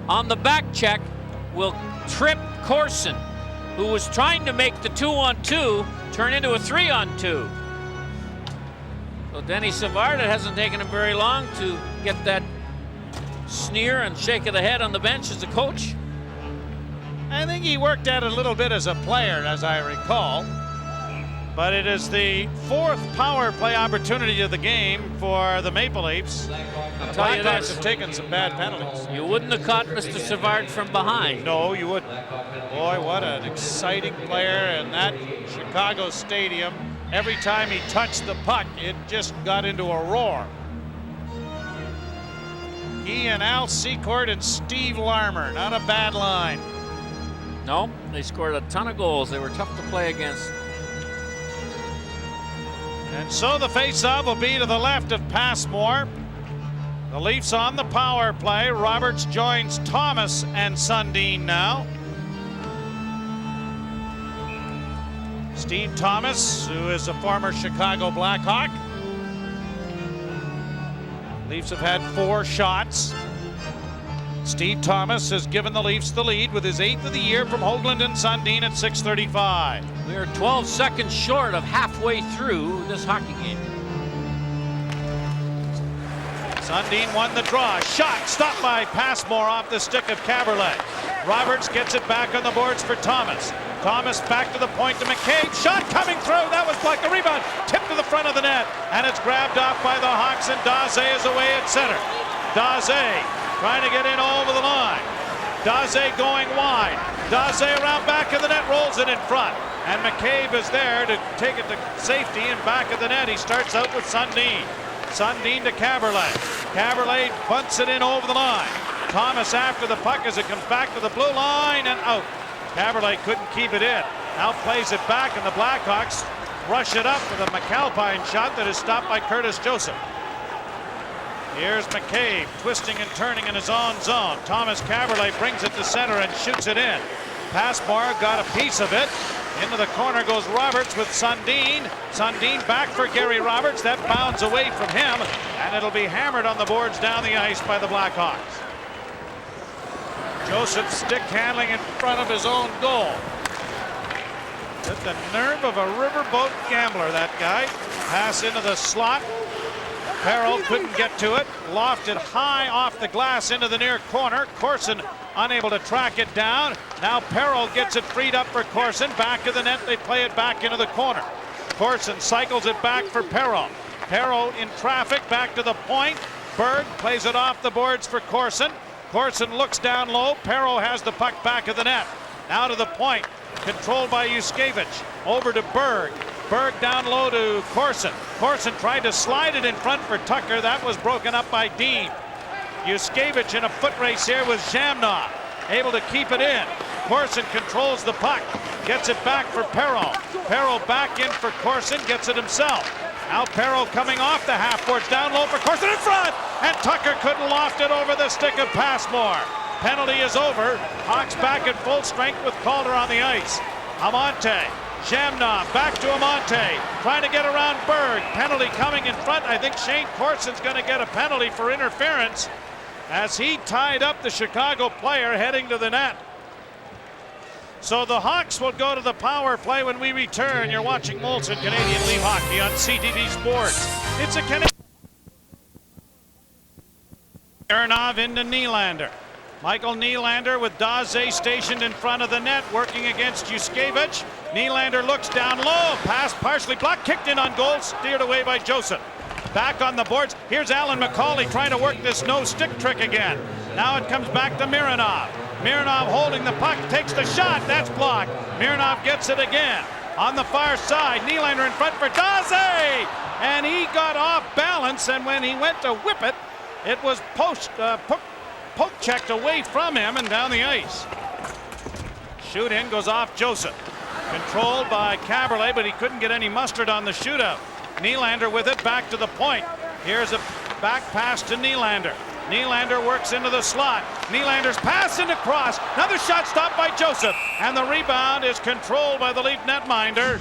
on the back check will trip Corson, who was trying to make the 2-on-2 turn into a 3-on-2. So Denny Savard, it hasn't taken him very long to get that sneer and shake of the head on the bench as a coach. I think he worked at it a little bit as a player, as I recall. But it is the 4th power play opportunity of the game for the Maple Leafs. I'll tell you Blackhawks this, have taken some bad penalties. you wouldn't have caught Mr. Savard from behind. No, you wouldn't. Boy, what an exciting player in that Chicago stadium. Every time he touched the puck, it just got into a roar. He and Al Secord and Steve Larmer, not a bad line. No, they scored a ton of goals. They were tough to play against. And so the faceoff will be to the left of Passmore. The Leafs on the power play. Roberts joins Thomas and Sundin now. Steve Thomas, who is a former Chicago Blackhawk. Leafs have had 4 shots. Steve Thomas has given the Leafs the lead with his 8th of the year from Hoagland and Sundin at 6:35. We are 12 seconds short of halfway through this hockey game. Sundin won the draw. Shot stopped by Passmore off the stick of Caberlet. Roberts gets it back on the boards for Thomas. Thomas back to the point to McCabe. Shot coming through. That was blocked. The rebound tipped to the front of the net. And it's grabbed off by the Hawks, and Daze is away at center. Daze trying to get in over the line. Daze going wide. Daze around back of the net, rolls it in front. And McCabe is there to take it to safety, and back of the net he starts out with Sundin. Sundin to Caberlet. Caberlet bunts it in over the line. Thomas after the puck as it comes back to the blue line and out. Caberlet couldn't keep it in. Now plays it back, and the Blackhawks rush it up with a McAlpine shot that is stopped by Curtis Joseph. Here's McCabe twisting and turning in his own zone. Thomas Caberlet brings it to center and shoots it in. Passmore got a piece of it. Into the corner goes Roberts with Sundin. Sundin back for Gary Roberts. That bounds away from him, and it'll be hammered on the boards down the ice by the Blackhawks. Joseph stick handling in front of his own goal. With the nerve of a riverboat gambler, that guy. Pass into the slot. Perreault couldn't get to it. Lofted high off the glass into the near corner. Corson unable to track it down. Now Perreault gets it freed up for Corson. Back of the net, they play it back into the corner. Corson cycles it back for Perreault. Perreault in traffic, back to the point. Berg plays it off the boards for Corson. Corson looks down low. Perreault has the puck back of the net. Now to the point. Controlled by Yuskevich. Over to Berg. Berg down low to Corson. Corson tried to slide it in front for Tucker. That was broken up by Dean. Yuskevich in a foot race here with Jamnov. Able to keep it in. Corson controls the puck. Gets it back for Perreault. Perreault back in for Corson. Gets it himself. Now Perreault coming off the half boards. Down low for Corson in front. And Tucker couldn't loft it over the stick of Passmore. Penalty is over. Hawks back at full strength with Calder on the ice. Amante. Jamnov back to Amante, trying to get around Berg. Penalty coming in front. I think Shane Corson's going to get a penalty for interference as he tied up the Chicago player heading to the net. So the Hawks will go to the power play when we return. You're watching Molson Canadian League Hockey on CTV Sports. It's a Canadian. Ernov into Nylander. Michael Nylander with Daze stationed in front of the net, working against Yuskevich. Nylander looks down low, pass partially blocked, kicked in on goal, steered away by Joseph. Back on the boards, here's Alan McCauley trying to work this no-stick trick again. Now it comes back to Mironov. Mironov holding the puck, takes the shot, that's blocked. Mironov gets it again. On the far side, Nylander in front for Daze! And he got off balance, and when he went to whip it, it was poke checked away from him and down the ice. Shoot in goes off Joseph. Controlled by Caberlet, but he couldn't get any mustard on the shootout. Nylander with it back to the point. Here's a back pass to Nylander. Nylander works into the slot. Nylander's pass into Cross. Another shot stopped by Joseph. And the rebound is controlled by the Leaf netminder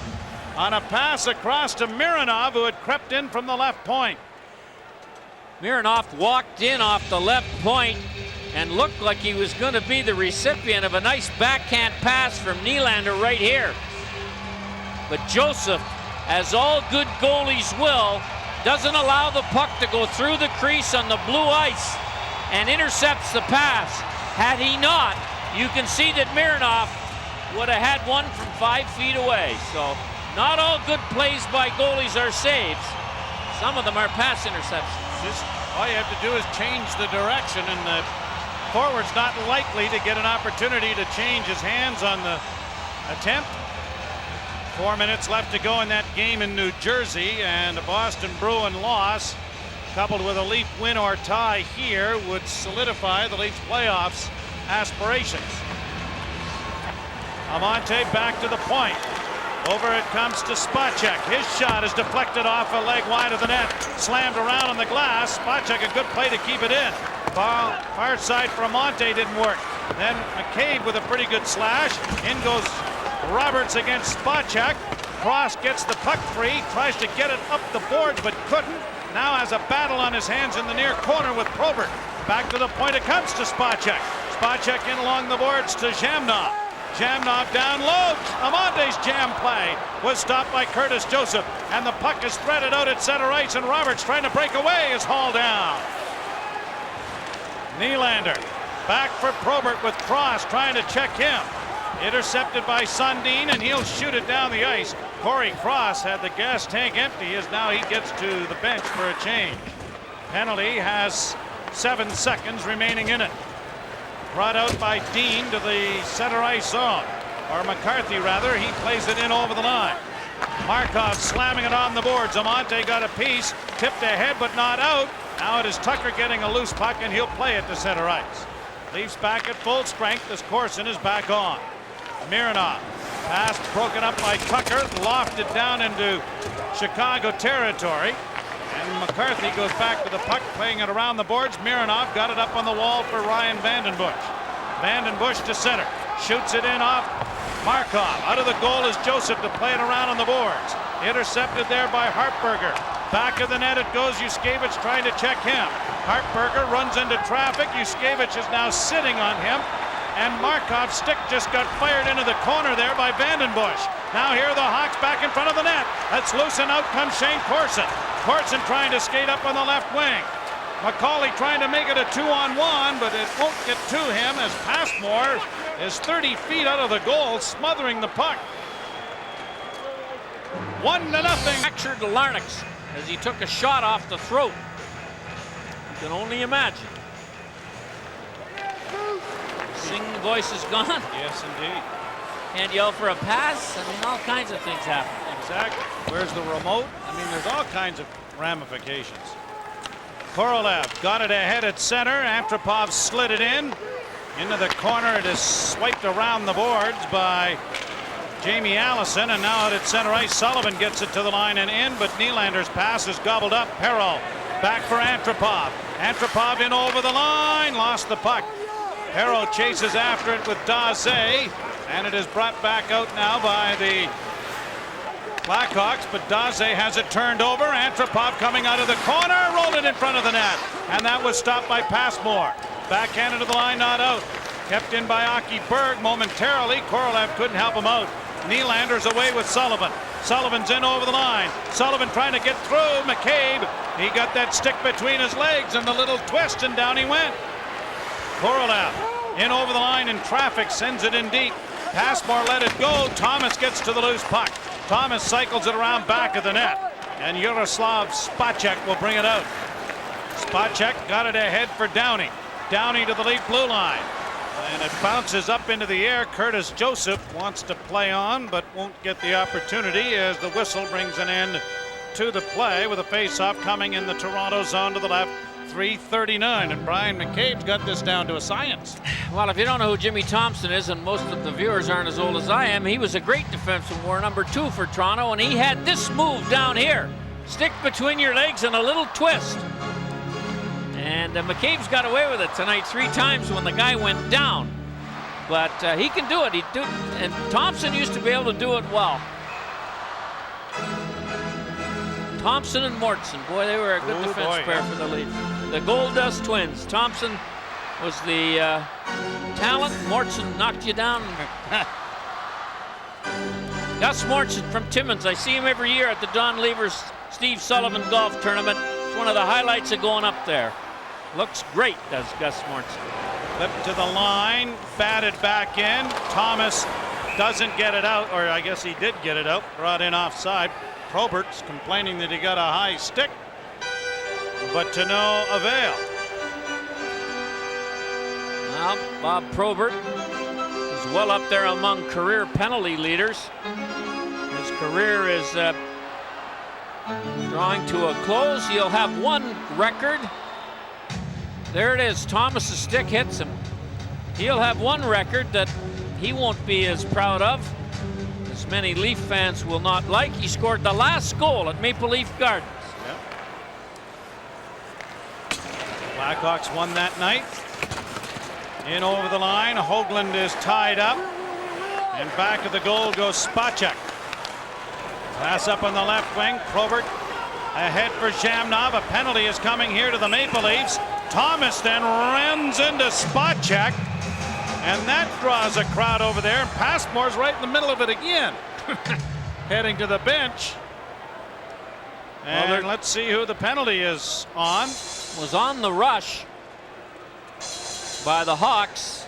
on a pass across to Mironov, who had crept in from the left point. Mironov walked in off the left point and looked like he was going to be the recipient of a nice backhand pass from Nylander right here. But Joseph, as all good goalies will, doesn't allow the puck to go through the crease on the blue ice and intercepts the pass. Had he not, you can see that Mironov would have had one from 5 feet away. So not all good plays by goalies are saves. Some of them are pass interceptions. Just all you have to do is change the direction, and the forward's not likely to get an opportunity to change his hands on the attempt. 4 minutes left to go in that game in New Jersey, and a Boston Bruin loss coupled with a Leaf win or tie here would solidify the Leafs playoffs aspirations. Amante back to the point. Over it comes to Spacek. His shot is deflected off a leg wide of the net. Slammed around on the glass. Spacek, a good play to keep it in. Far side for Amante didn't work. Then McCabe with a pretty good slash. In goes Roberts against Spacek. Cross gets the puck free. Tries to get it up the boards but couldn't. Now has a battle on his hands in the near corner with Probert. Back to the point it comes to Spacek. Spacek in along the boards to Jamnov. Jamnov down low. Amante's jam play was stopped by Curtis Joseph, and the puck is threaded out at center ice, and Roberts trying to break away is hauled down. Nylander back for Probert with Cross trying to check him. Intercepted by Sundin, and he'll shoot it down the ice. Corey Cross had the gas tank empty as now he gets to the bench for a change. Penalty has 7 seconds remaining in it. Brought out by Dean to the center ice zone, or McCarthy rather. He plays it in over the line. Markov slamming it on the boards. Amante got a piece, tipped ahead but not out. Now it is Tucker getting a loose puck, and he'll play it to center ice. Leafs back at full strength as Corson is back on. Mironov, pass broken up by Tucker, lofted down into Chicago territory. And McCarthy goes back to the puck, playing it around the boards. Mironov got it up on the wall for Ryan Vandenbush. Vandenbush to center. Shoots it in off Markov. Out of the goal is Joseph to play it around on the boards. Intercepted there by Hartberger. Back of the net it goes. Yuskevich trying to check him. Hartberger runs into traffic. Yuskevich is now sitting on him. And Markov's stick just got fired into the corner there by Vandenbush. Now here are the Hawks back in front of the net. That's loose, and out comes Shane Corson. Corson trying to skate up on the left wing. McCauley trying to make it a 2-on-1, but it won't get to him as Passmore is 30 feet out of the goal, smothering the puck. 1-0. Fractured larynx as he took a shot off the throat. You can only imagine. Singing voice is gone. Yes, indeed. Can't yell for a pass. I mean, all kinds of things happen. Exactly. Where's the remote? I mean, there's all kinds of ramifications. Korolev got it ahead at center. Antropov slid it in. Into the corner. It is swiped around the boards by Jamie Allison. And now out at center ice, Sullivan gets it to the line and in. But Nylander's pass is gobbled up. Perreault back for Antropov. Antropov in over the line. Lost the puck. Perreault chases after it with Daze, and it is brought back out now by the Blackhawks, but Daze has it turned over. Antropov coming out of the corner, rolled it in front of the net, and that was stopped by Passmore. Backhanded to the line, not out. Kept in by Aki Berg momentarily. Korolev couldn't help him out. Nylander's away with Sullivan. Sullivan's in over the line. Sullivan trying to get through. McCabe, he got that stick between his legs and the little twist, and down he went. Korolev in over the line in traffic, sends it in deep. Passmore let it go. Thomas gets to the loose puck. Thomas cycles it around back of the net, and Yaroslav Spacek will bring it out. Spacek got it ahead for Downey. Downey to the Leaf blue line, and it bounces up into the air. Curtis Joseph wants to play on, but won't get the opportunity as the whistle brings an end to the play with a face-off coming in the Toronto zone to the left. 3:39, and Brian McCabe's got this down to a science. Well, if you don't know who Jimmy Thompson is, and most of the viewers aren't as old as I am, he was a great defenseman, wore number 2 for Toronto, and he had this move down here. Stick between your legs and a little twist. And McCabe's got away with it tonight 3 times when the guy went down. But he can do it. And Thompson used to be able to do it well. Thompson and Mortson, boy, they were a good defense pair for the Leafs. The Gold Dust twins. Thompson was the talent. Mortson knocked you down. Gus Mortson from Timmins. I see him every year at the Don Levers Steve Sullivan Golf Tournament. It's one of the highlights of going up there. Looks great, does Gus Mortson. Flipped to the line, batted back in. Thomas doesn't get it out, or I guess he did get it out. Brought in offside. Probert's complaining that he got a high stick, but to no avail. Well, Bob Probert is well up there among career penalty leaders. His career is drawing to a close. He'll have 1 record. There it is. Thomas's stick hits him. He'll have 1 record that he won't be as proud of. As many Leaf fans will not like. He scored the last goal at Maple Leaf Gardens. Yep. Blackhawks won that night. In over the line. Hoagland is tied up. And back of the goal goes Spacek. Pass up on the left wing. Probert ahead for Shamnov. A penalty is coming here to the Maple Leafs. Thomas then runs into Spacek. And that draws a crowd over there. Passmore's right in the middle of it again. Heading to the bench. And let's see who the penalty is on. Was on the rush by the Hawks.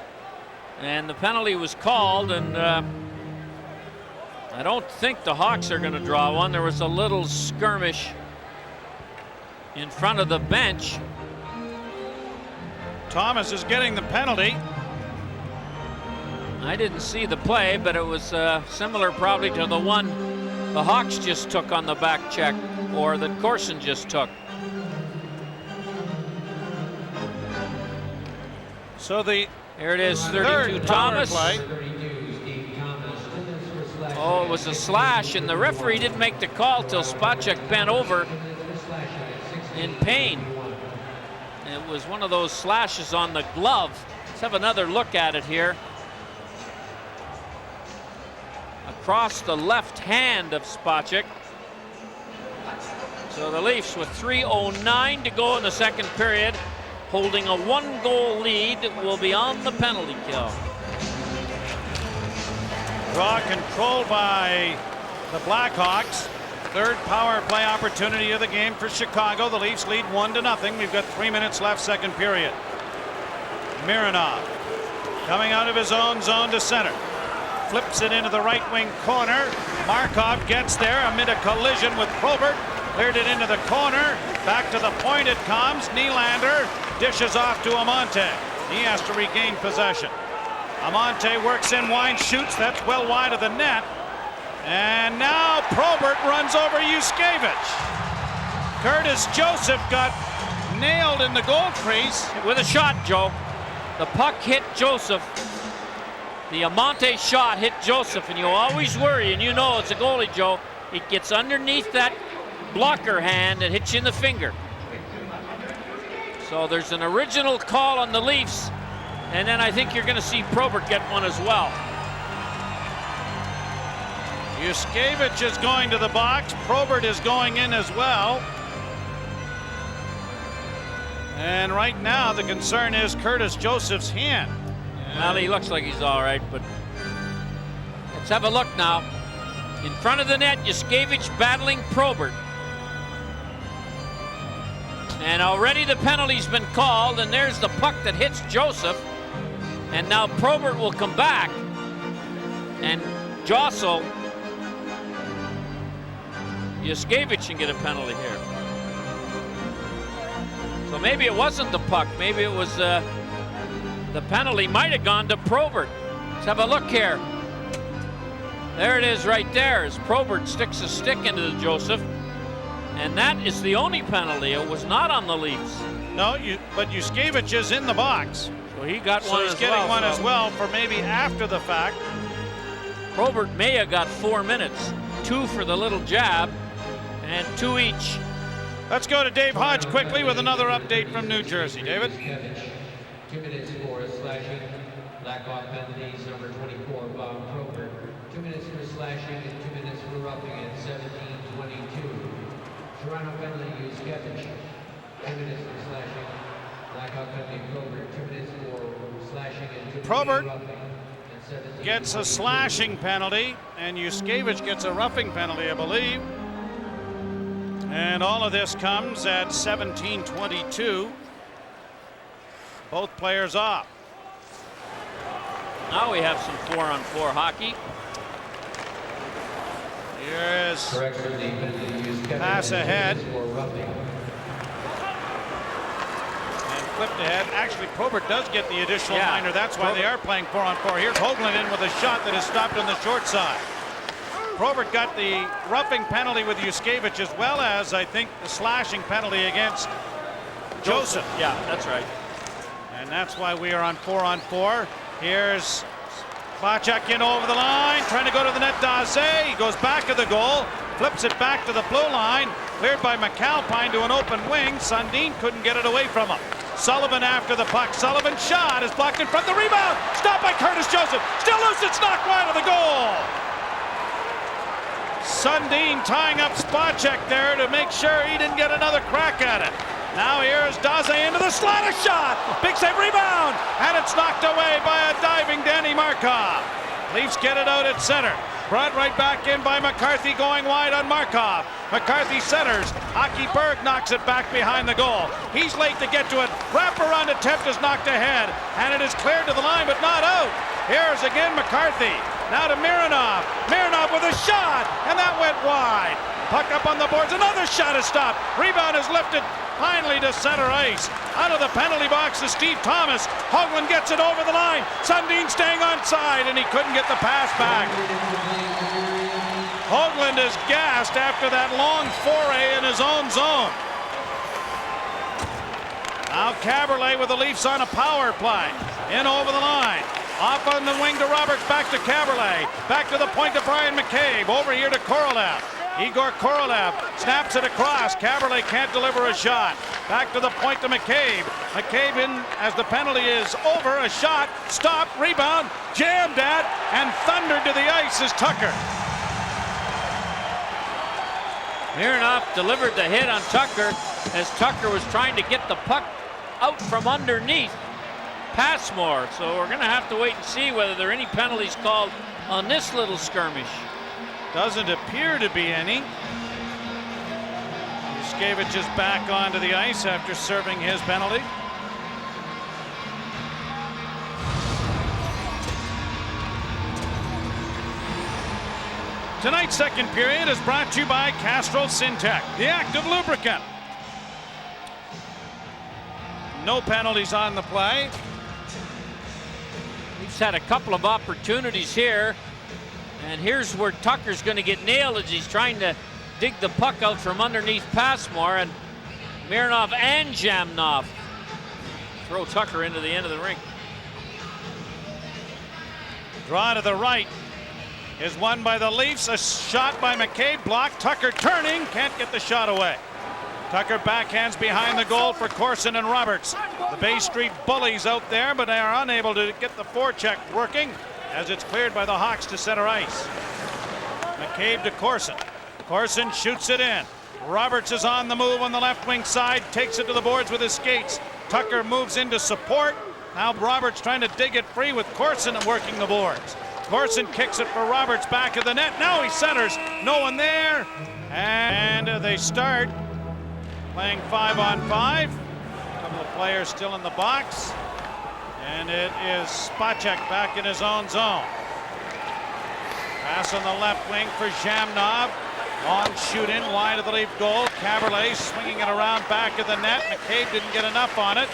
And the penalty was called. And I don't think the Hawks are going to draw one. There was a little skirmish in front of the bench. Thomas is getting the penalty. I didn't see the play, but it was similar probably to the one the Hawks just took on the back check, or that Corson just took. So here it is, 32 Thomas. Oh, it was a slash, and the referee didn't make the call till Spacek bent over in pain. It was one of those slashes on the glove. Let's have another look at it here. Across the left hand of Spacek. So the Leafs with 3:09 to go in the second period, holding a 1-goal lead, will be on the penalty kill. Draw controlled by the Blackhawks. 3rd power play opportunity of the game for Chicago. The Leafs lead 1-0. We've got 3 minutes left, second period. Mironov coming out of his own zone to center. Flips it into the right wing corner. Markov gets there amid a collision with Probert. Cleared it into the corner. Back to the point it comes. Nylander dishes off to Amante. He has to regain possession. Amante works in wide, shoots. That's well wide of the net. And now Probert runs over Yuskevich. Curtis Joseph got nailed in the goal crease. With a shot, Joe. The puck hit Joseph. The Amante shot hit Joseph, and you always worry, and you know it's a goalie, Joe. It gets underneath that blocker hand and hits you in the finger. So there's an original call on the Leafs, and then I think you're going to see Probert get one as well. Yuskevich is going to the box. Probert is going in as well. And right now the concern is Curtis Joseph's hand. Well, he looks like he's all right, but let's have a look now. In front of the net, Yuskevich battling Probert. And already the penalty's been called, and there's the puck that hits Joseph. And now Probert will come back and jostle Yuskevich and get a penalty here. So maybe it wasn't the puck. Maybe it was the penalty might have gone to Probert. Let's have a look here. There it is right there as Probert sticks a stick into the Joseph. And that is the only penalty. It was not on the Leafs. No, but Yuskevich is in the box. So he got one as well. So he's getting one as well for maybe after the fact. Probert may have got 4 minutes. 2 for the little jab and 2 each Let's go to Dave Hodge quickly with another update from New Jersey. David? 2 minutes for slashing. Blackhawk penalties, number 24, Bob Probert. 2 minutes for slashing and 2 minutes for roughing at 17:22. Toronto penalty, Yuskevich. 2 minutes for slashing. Blackhawk penalty, Probert. 2 minutes for slashing and 2 minutes Probert for roughing at 17:22. Gets a slashing penalty, and Yuskevich gets a roughing penalty, I believe. And all of this comes at 17:22. Both players off. Now we have some 4-on-4 hockey. Here is Correction, the penalty, Yuskevich. Pass ahead. 2 minutes for roughing. and flipped ahead. Actually, Probert does get the additional Yeah. minor. That's why they are playing 4-on-4. Here's Hoagland in with a shot that is stopped on the short side. Probert got the roughing penalty with Yuskevich, as well as, I think, the slashing penalty against Joseph. Yeah, that's right. And that's why we are on 4-on-4. Here's Spacek in over the line, trying to go to the net. Daze, he goes back of the goal, flips it back to the blue line, cleared by McAlpine to an open wing. Sundin couldn't get it away from him. Sullivan after the puck. Sullivan's shot is blocked in front. The rebound, stopped by Curtis Joseph. Still loose, it's knocked wide of the goal. Sundin tying up Spacek there to make sure he didn't get another crack at it. Now here's Daze into the slot, a shot, big save, rebound, and it's knocked away by a diving Danny Markov. Leafs get it out at center. Brought right back in by McCarthy, going wide on Markov. McCarthy centers. Aki Berg knocks it back behind the goal. He's late to get to it. Wraparound attempt is knocked ahead, and it is cleared to the line, but not out. Here's again McCarthy. Now to Mironov. Mironov with a shot, and that went wide. Puck up on the boards. Another shot is stopped. Rebound is lifted finally to center ice. Out of the penalty box to Steve Thomas. Hoagland gets it over the line. Sundin staying onside, and he couldn't get the pass back. Hoagland is gassed after that long foray in his own zone. Now Caberlet with the Leafs on a power play. In over the line. Off on the wing to Roberts, back to Caberlet. Back to the point to Brian McCabe. Over here to Korolev. Igor Korolev snaps it across. Caberlet can't deliver a shot. Back to the point to McCabe. McCabe in as the penalty is over. A shot, stopped, rebound, jammed at, and thundered to the ice is Tucker. Mironov delivered the hit on Tucker as Tucker was trying to get the puck out from underneath Passmore. So we're going to have to wait and see whether there are any penalties called on this little skirmish. Doesn't appear to be any. Yuskevich is back onto the ice after serving his penalty. Tonight's second period is brought to you by Castrol Syntec, the active lubricant. No penalties on the play. He's had a couple of opportunities here. And here's where Tucker's going to get nailed as he's trying to dig the puck out from underneath Passmore, and Mironov and Jamnov throw Tucker into the end of the rink. Draw to the right is won by the Leafs. A shot by McCabe, blocked. Tucker turning, can't get the shot away. Tucker backhands behind the goal for Corson and Roberts. The Bay Street Bullies out there, but they are unable to get the forecheck working, as it's cleared by the Hawks to center ice. McCabe to Corson. Corson shoots it in. Roberts is on the move on the left wing side, takes it to the boards with his skates. Tucker moves into support. Now Roberts trying to dig it free with Corson working the boards. Corson kicks it for Roberts back of the net. Now he centers. No one there. And they start playing 5-on-5. A couple of players still in the box. And it is Spacek back in his own zone. Pass on the left wing for Jamnov. Long shoot in wide of the Leaf goal. Caberlet swinging it around back of the net. McCabe didn't get enough on it.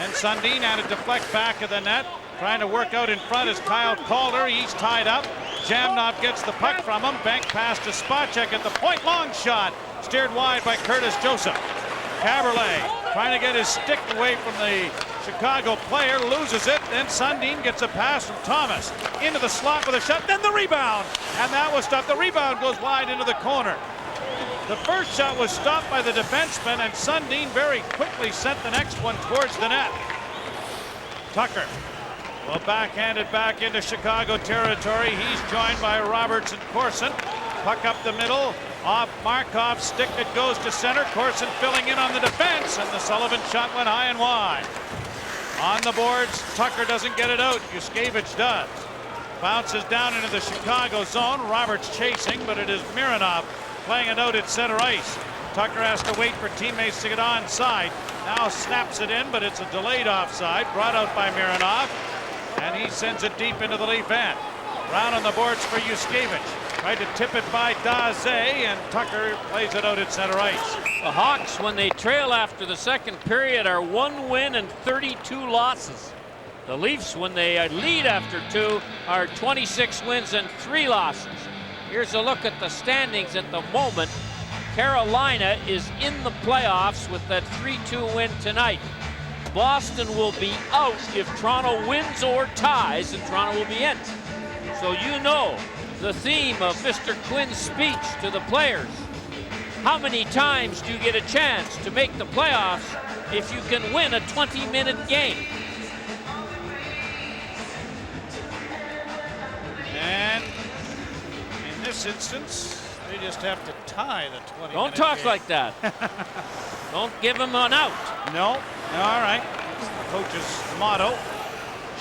And Sundin had to deflect back of the net. Trying to work out in front is Kyle Calder. He's tied up. Jamnov gets the puck from him. Bank pass to Spacek at the point. Long shot. Steered wide by Curtis Joseph. Caberlet trying to get his stick away from the Chicago player, loses it, then Sundin gets a pass from Thomas into the slot with a shot, then the rebound, and that was stopped. The rebound goes wide into the corner. The first shot was stopped by the defenseman, and Sundin very quickly sent the next one towards the net. Tucker will backhand it back into Chicago territory. He's joined by Roberts and Corson. Puck up the middle, off Markov's stick. It goes to center. Corson filling in on the defense, and the Sullivan shot went high and wide. On the boards, Tucker doesn't get it out. Yuskevich does. Bounces down into the Chicago zone. Roberts chasing, but it is Mironov playing it out at center ice. Tucker has to wait for teammates to get onside. Now snaps it in, but it's a delayed offside, brought out by Mironov, and he sends it deep into the leaf end. Round on the boards for Yuskevich. Tried to tip it by Daze, and Tucker plays it out at center ice. The Hawks, when they trail after the second period, are 1 win and 32 losses. The Leafs, when they lead after 2, are 26 wins and 3 losses. Here's a look at the standings at the moment. Carolina is in the playoffs with that 3-2 win tonight. Boston will be out if Toronto wins or ties, and Toronto will be in. So you know the theme of Mr. Quinn's speech to the players. How many times do you get a chance to make the playoffs if you can win a 20-minute game? And in this instance, they just have to tie the 20-minute Don't talk game. like that. Don't give him an out. No. All right. That's the coach's motto.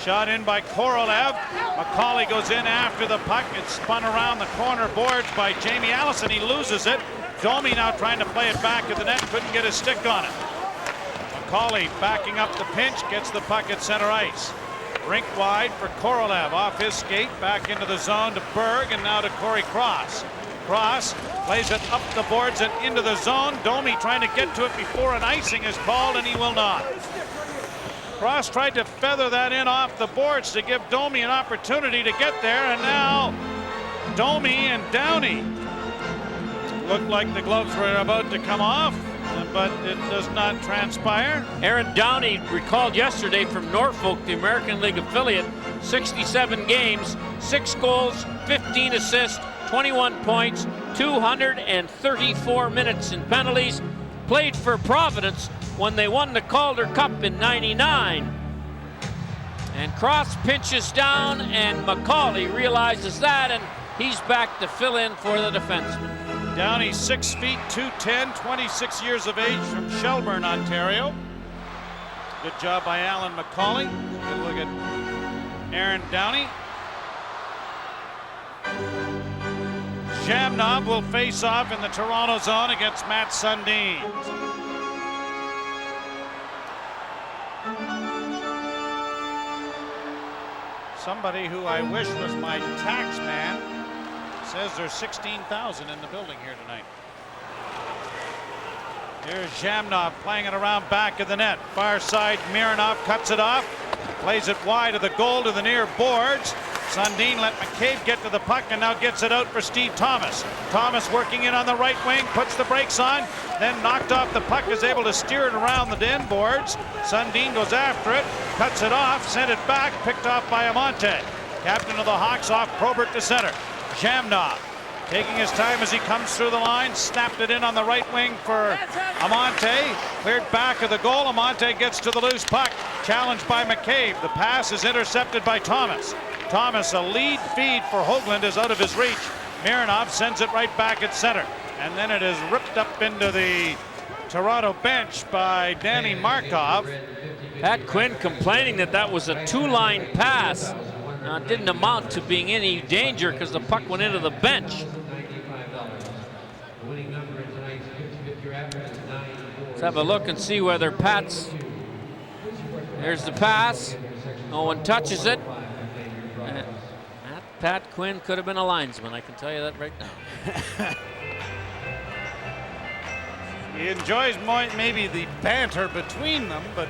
Shot in by Korolev. McCauley goes in after the puck. It's spun around the corner boards by Jamie Allison. He loses it. Domi now trying to play it back to the net. Couldn't get a stick on it. McCauley backing up the pinch. Gets the puck at center ice. Rink wide for Korolev. Off his skate. Back into the zone to Berg. And now to Corey Cross. Cross plays it up the boards and into the zone. Domi trying to get to it before an icing is called, and he will not. Cross tried to feather that in off the boards to give Domi an opportunity to get there, and now Domi and Downey look like the gloves were about to come off, but it does not transpire. Aaron Downey, recalled yesterday from Norfolk, the American League affiliate, 67 games, 6 goals, 15 assists, 21 points, 234 minutes in penalties, played for Providence when they won the Calder Cup in '99. And Cross pinches down, and McCauley realizes that, and he's back to fill in for the defenseman. Downey 6 feet 2'10", 26 years of age, from Shelburne, Ontario. Good job by Alan McCauley. Good look at Aaron Downey. Jamnov will face off in the Toronto zone against Matt Sundin. Somebody who I wish was my tax man says there's 16,000 in the building here tonight. Here's Jamnov playing it around back of the net. Far side, Mironov cuts it off. Plays it wide of the goal to the near boards. Sundin let McCabe get to the puck and now gets it out for Steve Thomas. Thomas working in on the right wing, puts the brakes on, then knocked off the puck, is able to steer it around the end boards. Sundin goes after it, cuts it off, sent it back, picked off by Amante. Captain of the Hawks off Probert to center. Jamnov taking his time as he comes through the line, snapped it in on the right wing for Amante. Cleared back of the goal. Amante gets to the loose puck, challenged by McCabe. The pass is intercepted by Thomas. Thomas, a lead feed for Hoagland, is out of his reach. Mironov sends it right back at center. And then it is ripped up into the Toronto bench by Danny Markov. Pat Quinn complaining that that was a 2-line pass. It didn't amount to being any danger because the puck went into the bench. Let's have a look and see whether Pat's... There's the pass. No one touches it. Pat Quinn could have been a linesman, I can tell you that right now. He enjoys maybe the banter between them, but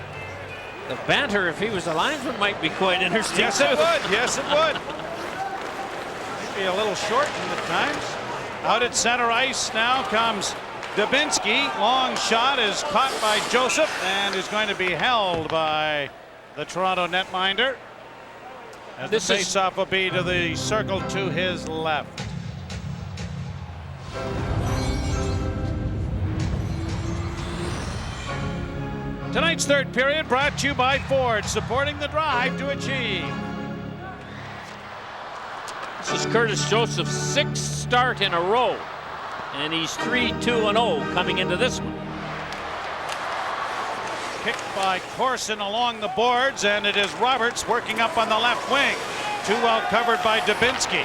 the banter, if he was a linesman, might be quite interesting. Yes, it would. Yes, it would. Maybe a little shortened at times. Out at center ice now comes Dubinsky. Long shot is caught by Joseph and is going to be held by the Toronto netminder. And the face-off will be to the circle to his left. Tonight's third period brought to you by Ford, supporting the drive to achieve. This is Curtis Joseph's 6th start in a row, and he's 3-2-0 coming into this one. Kicked by Corson along the boards, and it is Roberts working up on the left wing. Too well covered by Dubinsky.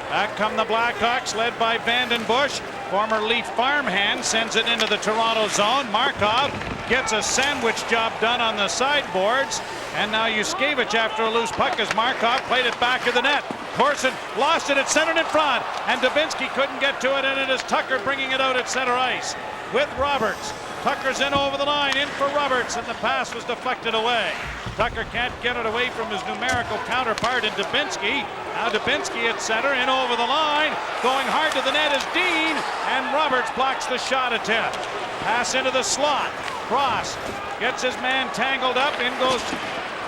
Back come the Blackhawks, led by Vanden Bush. Former Leaf farmhand sends it into the Toronto zone. Markov gets a sandwich job done on the sideboards. And now Yuskevich after a loose puck as Markov played it back of the net. Corson lost it at center in front, and Dubinsky couldn't get to it, and it is Tucker bringing it out at center ice with Roberts. Tucker's in over the line, in for Roberts, and the pass was deflected away. Tucker can't get it away from his numerical counterpart in Dubinsky. Now Dubinsky at center, in over the line. Going hard to the net is Dean, and Roberts blocks the shot attempt. Pass into the slot. Cross gets his man tangled up. In goes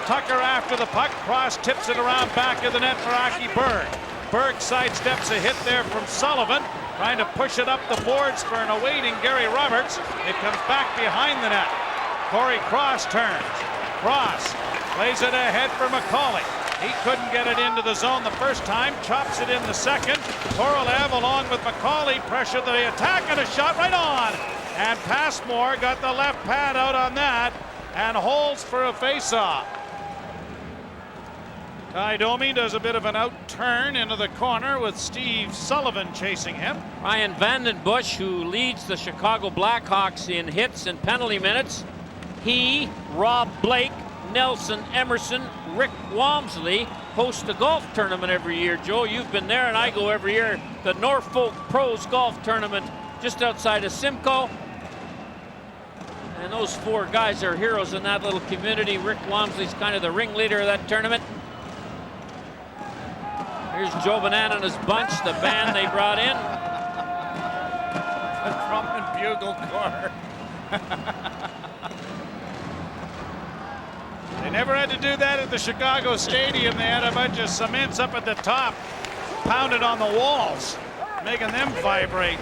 Tucker after the puck. Cross tips it around back of the net for Aki Berg. Berg sidesteps a hit there from Sullivan, trying to push it up the boards for an awaiting Gary Roberts. It comes back behind the net. Corey Cross turns. Cross plays it ahead for McCauley. He couldn't get it into the zone the first time. Chops it in the second. Korolev along with McCauley pressure the attack, and a shot right on. And Passmore got the left pad out on that and holds for a faceoff. Ty Domi does a bit of an out turn into the corner with Steve Sullivan chasing him. Ryan Vanden Bush, who leads the Chicago Blackhawks in hits and penalty minutes. He, Rob Blake, Nelson Emerson, Rick Walmsley host a golf tournament every year. Joe, you've been there, and I go every year. The Norfolk Pros Golf Tournament just outside of Simcoe. And those 4 guys are heroes in that little community. Rick Walmsley's kind of the ringleader of that tournament. Here's Joe Banana and his bunch, the band they brought in. The drum and bugle corps. They never had to do that at the Chicago Stadium. They had a bunch of cements up at the top, pounded on the walls, making them vibrate.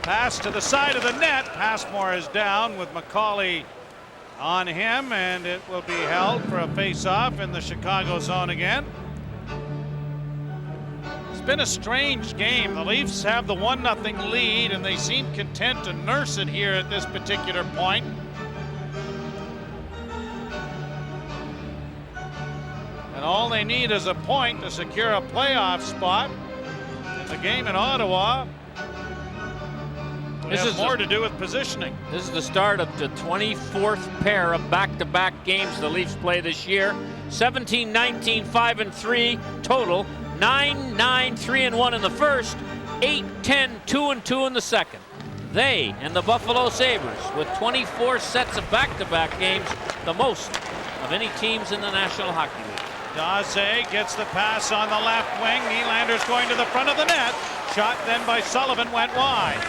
Pass to the side of the net. Passmore is down with McCauley on him, and it will be held for a face-off in the Chicago zone again. It's been a strange game. The Leafs have the 1-0 lead, and they seem content to nurse it here at this particular point. And all they need is a point to secure a playoff spot. In the game in Ottawa, this has more to do with positioning. This is the start of the 24th pair of back-to-back games the Leafs play this year. 17-19, 5-3 total. 9-9, 3-1 in the first. 8-10, 2-2 in the second. They and the Buffalo Sabres, with 24 sets of back-to-back games, the most of any teams in the National Hockey League. Daze gets the pass on the left wing. Nylander's going to the front of the net. Shot then by Sullivan went wide.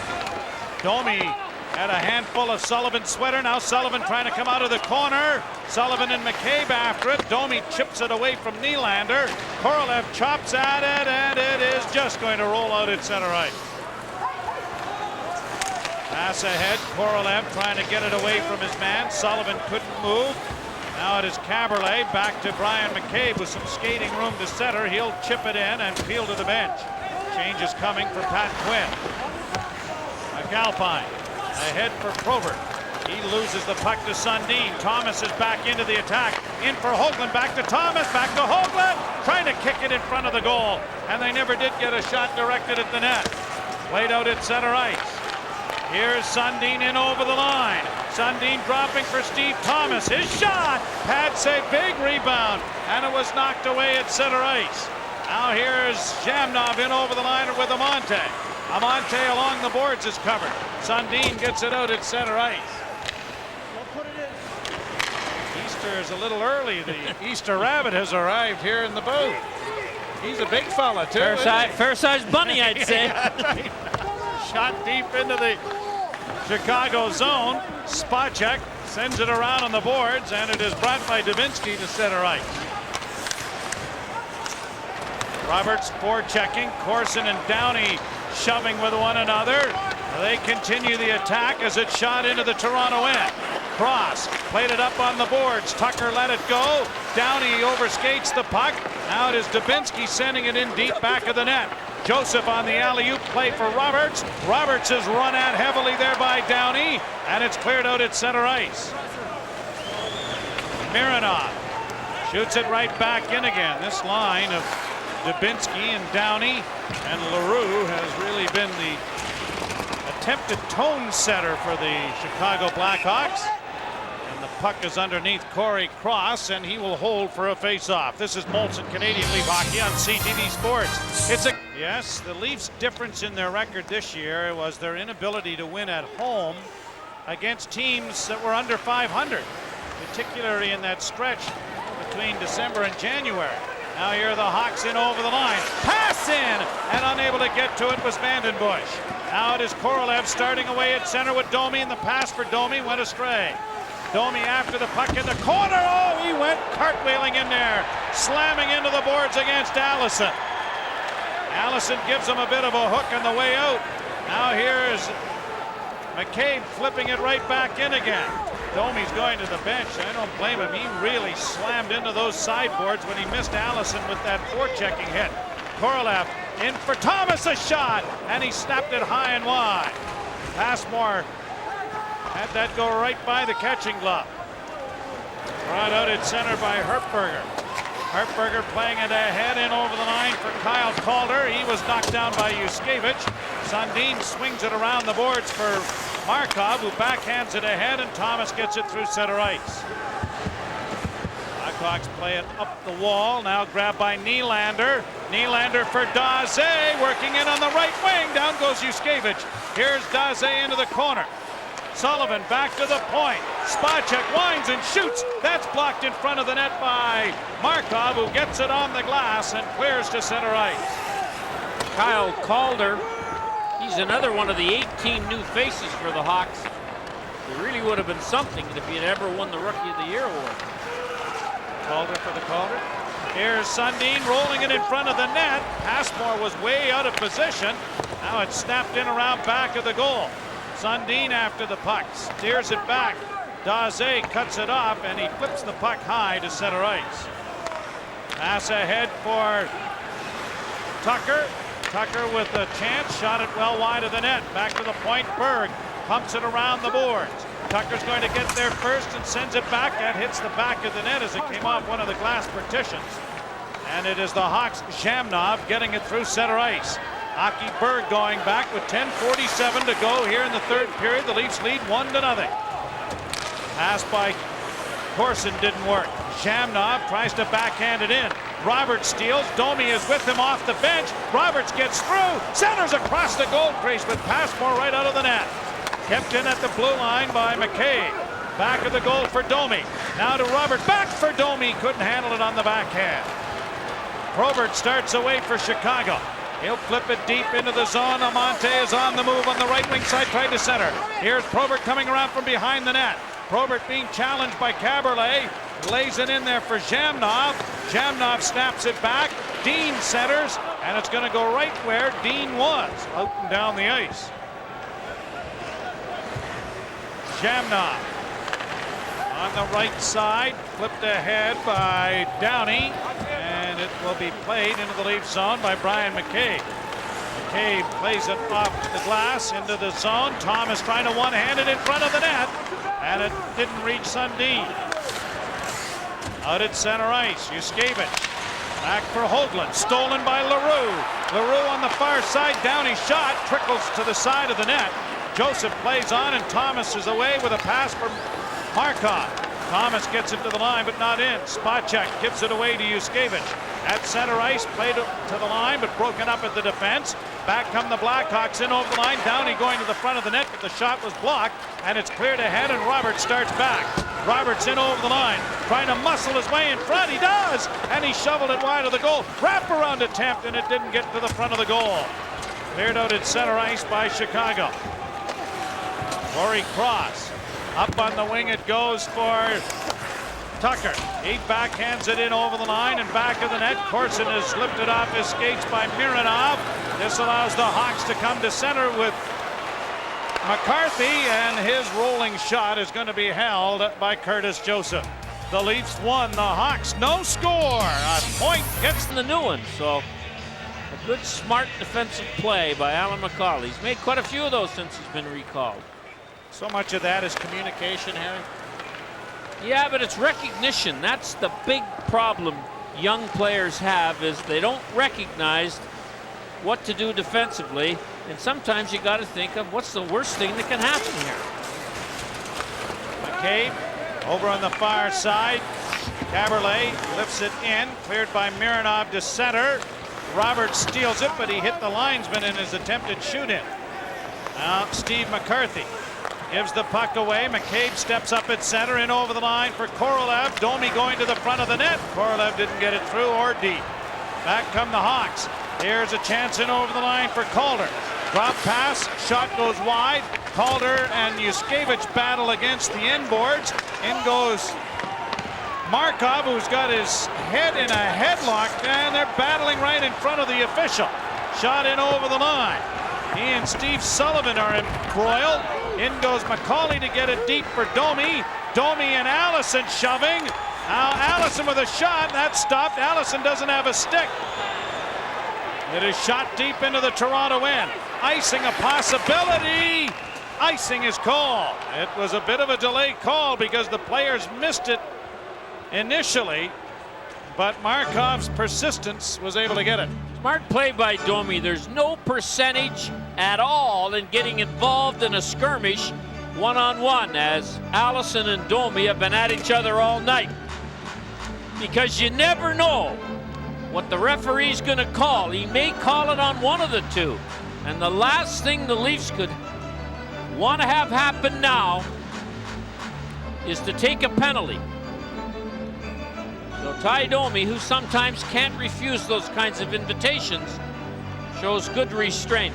Domi had a handful of Sullivan's sweater. Now Sullivan trying to come out of the corner. Sullivan and McCabe after it. Domi chips it away from Nylander. Korolev chops at it, and it is just going to roll out at center ice. Pass ahead. Korolev trying to get it away from his man. Sullivan couldn't move. Now it is Caberlet back to Brian McCabe with some skating room to center. He'll chip it in and peel to the bench. Change is coming for Pat Quinn. McAlpine ahead for Probert. He loses the puck to Sundin. Thomas is back into the attack. In for Hoagland. Back to Thomas. Back to Hoagland. Trying to kick it in front of the goal. And they never did get a shot directed at the net. Played out at center ice. Here's Sundin in over the line. Sundin dropping for Steve Thomas. His shot! Pad save, big rebound. And it was knocked away at center ice. Now here's Shamnov in over the line with Amante. Amante along the boards is covered. Sundin gets it out at center ice. Easter is a little early. The Easter Rabbit has arrived here in the booth. He's a big fella too. Fair-sized bunny, I'd say. Shot deep into the Chicago zone. Spacek sends it around on the boards, and it is brought by Dubinsky to center ice. Roberts forechecking. Corson and Downey shoving with one another. They continue the attack as it's shot into the Toronto end. Cross played it up on the boards. Tucker let it go. Downey overskates the puck. Now it is Dubinsky sending it in deep back of the net. Joseph on the alley-oop play for Roberts. Roberts is run at heavily there by Downey, and it's cleared out at center ice. Mironov shoots it right back in again. This line of Dubinsky and Downey and LaRue has really been the attempted tone setter for the Chicago Blackhawks. And the puck is underneath Corey Cross, and he will hold for a face-off. This is Molson Canadian League Hockey on CTV Sports. Yes, the Leafs' difference in their record this year was their inability to win at home against teams that were under 500, particularly in that stretch between December and January. Now here are the Hawks in over the line. Pass in, and unable to get to it was Vandenbush. Now it is Korolev starting away at center with Domi, and the pass for Domi went astray. Domi after the puck in the corner. Oh, he went cartwheeling in there, slamming into the boards against Allison. Allison gives him a bit of a hook on the way out. Now here's McCabe flipping it right back in again. Domi's going to the bench. I don't blame him. He really slammed into those sideboards when he missed Allison with that forechecking hit. Korolev in for Thomas, a shot, and he snapped it high and wide. Passmore had that go right by the catching glove. Brought out at center by Hertberger. Hertberger playing it ahead in over the line for Kyle Calder. He was knocked down by Yuskevich. Sundin swings it around the boards for Markov, who backhands it ahead, and Thomas gets it through center ice. Blackhawks play it up the wall, now grabbed by Nylander. Nylander for Daze, working in on the right wing. Down goes Yuskevich. Here's Daze into the corner. Sullivan back to the point. Spacek winds and shoots. That's blocked in front of the net by Markov, who gets it on the glass and clears to center ice. Kyle Calder, he's another one of the 18 new faces for the Hawks. It really would have been something if he had ever won the Rookie of the Year award. Calder for the Calder. Here's Sundin rolling it in front of the net. Passmore was way out of position. Now it's snapped in around back of the goal. Sundin after the puck, steers it back. Daze cuts it off, and he flips the puck high to center ice. Pass ahead for Tucker. Tucker with a chance, shot it well wide of the net. Back to the point, Berg pumps it around the boards. Tucker's going to get there first and sends it back. That hits the back of the net as it came off one of the glass partitions. And it is the Hawks' Zhamnov getting it through center ice. Aki Berg going back with 10:47 to go here in the third period. The Leafs lead 1-0. Pass by Corson didn't work. Zhamnov tries to backhand it in. Roberts steals. Domi is with him off the bench. Roberts gets through. Centers across the goal crease with Passmore right out of the net. Kept in at the blue line by McCabe. Back of the goal for Domi. Now to Roberts. Back for Domi. Couldn't handle it on the backhand. Probert starts away for Chicago. He'll flip it deep into the zone. Amante is on the move on the right wing side, tried to center. Here's Probert coming around from behind the net. Probert being challenged by Caberlet. Lays it in there for Zhamnov. Zhamnov snaps it back. Dean centers, and it's going to go right where Dean was, out and down the ice. Zhamnov on the right side, flipped ahead by Downey, and it will be played into the Leaf zone by Brian McCabe. McCabe plays it off the glass into the zone. Thomas trying to one-hand it in front of the net, and it didn't reach Sundin. Out at center ice, Yuskevich. Back for Hoagland, stolen by LaRue. LaRue on the far side, Downey shot, trickles to the side of the net. Joseph plays on, and Thomas is away with a pass from Markov. Thomas gets it to the line, but not in. Spacek gives it away to Yuskevich. At center ice, played to the line, but broken up at the defense. Back come the Blackhawks in over the line. Downey going to the front of the net, but the shot was blocked, and it's cleared ahead, and Roberts starts back. Roberts in over the line, trying to muscle his way in front. He does, and he shoveled it wide of the goal. Wraparound attempt, and it didn't get to the front of the goal. Cleared out at center ice by Chicago. Corey Cross. Up on the wing it goes for Tucker. He backhands it in over the line and back of the net. Corson has slipped it off his skates by Mironov. This allows the Hawks to come to center with McCarthy, and his rolling shot is going to be held by Curtis Joseph. The Leafs won. The Hawks no score. A point gets The new one. So a good, smart defensive play by Alan McCauley. He's made quite a few of those since he's been recalled. so much of that is communication, Harry. Yeah, but it's recognition. That's the big problem young players have, is they don't recognize what to do defensively. And sometimes you got to think of what's the worst thing that can happen here. McCabe over on the far side. Caberlet lifts it in, cleared by Mironov to center. Roberts steals it, but he hit the linesman in his attempted shoot-in. Now Steve McCarthy gives the puck away. McCabe steps up at center, in over the line for Korolev. Domi going to the front of the net. Korolev didn't get it through or deep. Back come the Hawks. Here's a chance in over the line for Calder. Drop pass, shot goes wide. Calder and Yuskevich battle against the inboards. In goes Markov, who's got his head in a headlock, and they're battling right in front of the official. Shot in over the line. He and Steve Sullivan are embroiled. In goes McCauley to get it deep for Domi. Domi and Allison shoving. Now Allison with a shot. That stopped. Allison doesn't have a stick. It is shot deep into the Toronto end. Icing a possibility. Icing is called. It was a bit of a delay call because the players missed it initially, but Markov's persistence was able to get it. Smart play by Domi. There's no percentage at all in getting involved in a skirmish one-on-one, as Allison and Domi have been at each other all night. Because you never know what the referee's going to call. He may call it on one of the two. And the last thing the Leafs could want to have happen now is to take a penalty. So Ty Domi, who sometimes can't refuse those kinds of invitations, shows good restraint.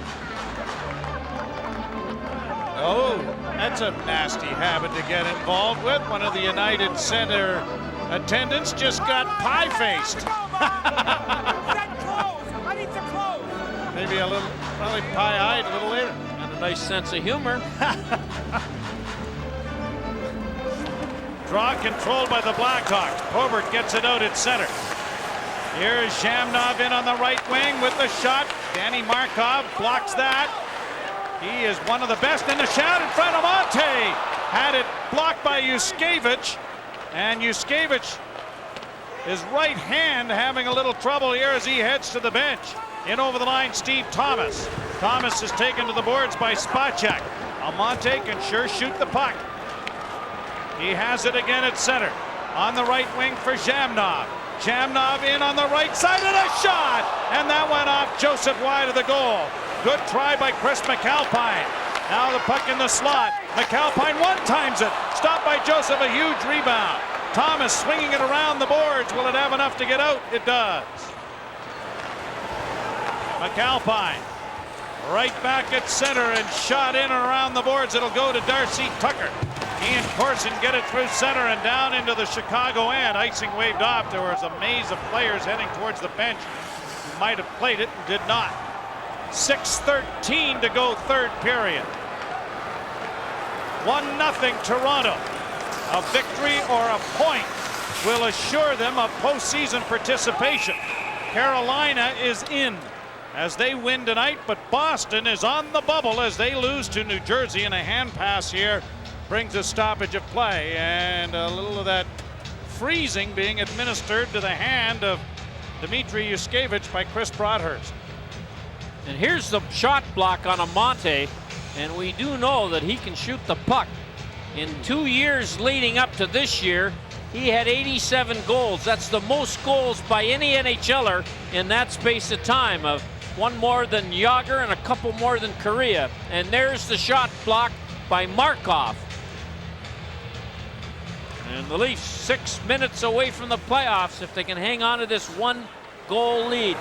Oh, that's a nasty habit to get involved with. One of the United Center attendants just got pie-faced. I need some clothes. Maybe a little, probably pie-eyed a little later. And a nice sense of humor. Draw controlled by the Blackhawks. Probert gets it out at center. Here's Zhamnov in on the right wing with the shot. Danny Markov blocks that. He is one of the best in the shot in front of Monte. Had it blocked by Yuskevich. And Yuskevich, his right hand having a little trouble here as he heads to the bench. In over the line, Steve Thomas. Thomas is taken to the boards by Spacek. Almonte can sure shoot the puck. He has it again at center. On the right wing for Zhamnov. Zhamnov in on the right side and a shot! And that went off Joseph wide of the goal. Good try by Chris McAlpine. Now the puck in the slot. McAlpine one-times it. Stopped by Joseph, a huge rebound. Thomas swinging it around the boards. Will it have enough to get out? It does. McAlpine right back at center and shot in and around the boards. It'll go to Darcy Tucker. He and Corson get it through center and down into the Chicago end. Icing waved off. There was a maze of players heading towards the bench who might have played it and did not. 6:13 to go, third period. 1-0 Toronto. A victory or a point will assure them of postseason participation. Carolina is in as they win tonight, but Boston is on the bubble as they lose to New Jersey, and a hand pass here brings a stoppage of play, and a little of that freezing being administered to the hand of Dmitry Yuskevich by Chris Broadhurst. And here's the shot block on Amonte, and we do know that he can shoot the puck. In 2 years leading up to this year, he had 87 goals. That's the most goals by any NHLer in that space of time, of one more than Yager and a couple more than Korea. And there's the shot block by Markov. And the Leafs 6 minutes away from the playoffs if they can hang on to this 1-goal lead.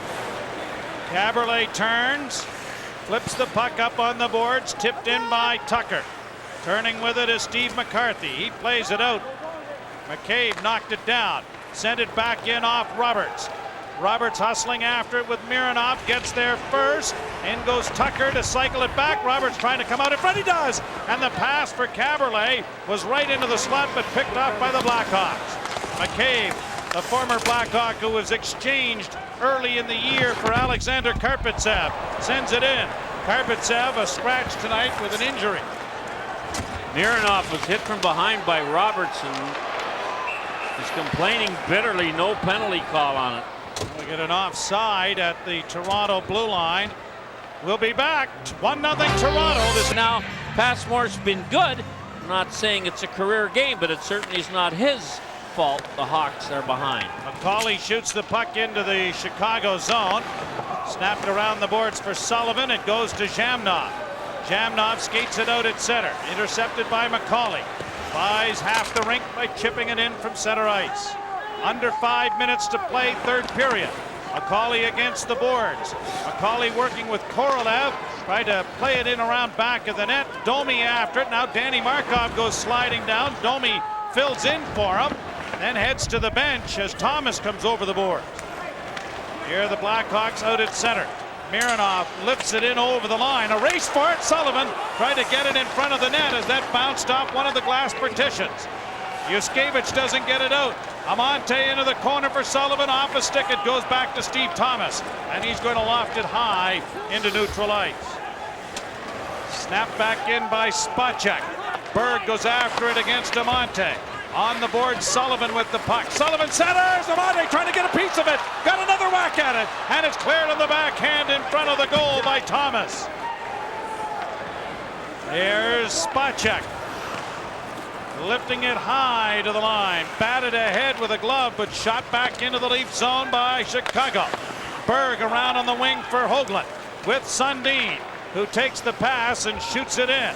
Caberlet turns, flips the puck up on the boards, tipped in by Tucker. Turning with it is Steve McCarthy. He plays it out. McCabe knocked it down, sent it back in off Roberts. Roberts hustling after it with Mironov, gets there first. In goes Tucker to cycle it back. Roberts trying to come out in front. He does! And the pass for Caberlet was right into the slot, but picked off by the Blackhawks. McCabe, the former Blackhawk who was exchanged early in the year for Alexander Karpatsev, sends it in. Karpatsev a scratch tonight with an injury. Mironov was hit from behind by Roberts and is complaining bitterly. No penalty call on it. We get an offside at the Toronto blue line. We'll be back. 1-0 Toronto. This Now, Passmore's been good. I'm not saying it's a career game, but it certainly is not his fault the Hawks are behind. McCauley shoots the puck into the Chicago zone. Snapped around the boards for Sullivan. It goes to Jamnov. Jamnov skates it out at center. Intercepted by McCauley. Buys half the rink by chipping it in from center ice. Under 5 minutes to play, third period. McCauley against the boards. McCauley working with Korolev. Tried to play it in around back of the net. Domi after it. Now Danny Markov goes sliding down. Domi fills in for him. Then heads to the bench as Thomas comes over the boards. Here the Blackhawks out at center. Mironov lifts it in over the line. A race for it. Sullivan tried to get it in front of the net as that bounced off one of the glass partitions. Yuskevich doesn't get it out. Amante into the corner for Sullivan. Off a stick. It goes back to Steve Thomas. And he's going to loft it high into neutral ice. Snapped back in by Spacek. Berg goes after it against Amante. On the board, Sullivan with the puck. Sullivan centers. Amante trying to get a piece of it. Got another whack at it. And it's cleared on the backhand in front of the goal by Thomas. Here's Spacek. Lifting it high to the line. Batted ahead with a glove, but shot back into the Leaf zone by Chicago. Berg around on the wing for Hoagland with Sundin, who takes the pass and shoots it in.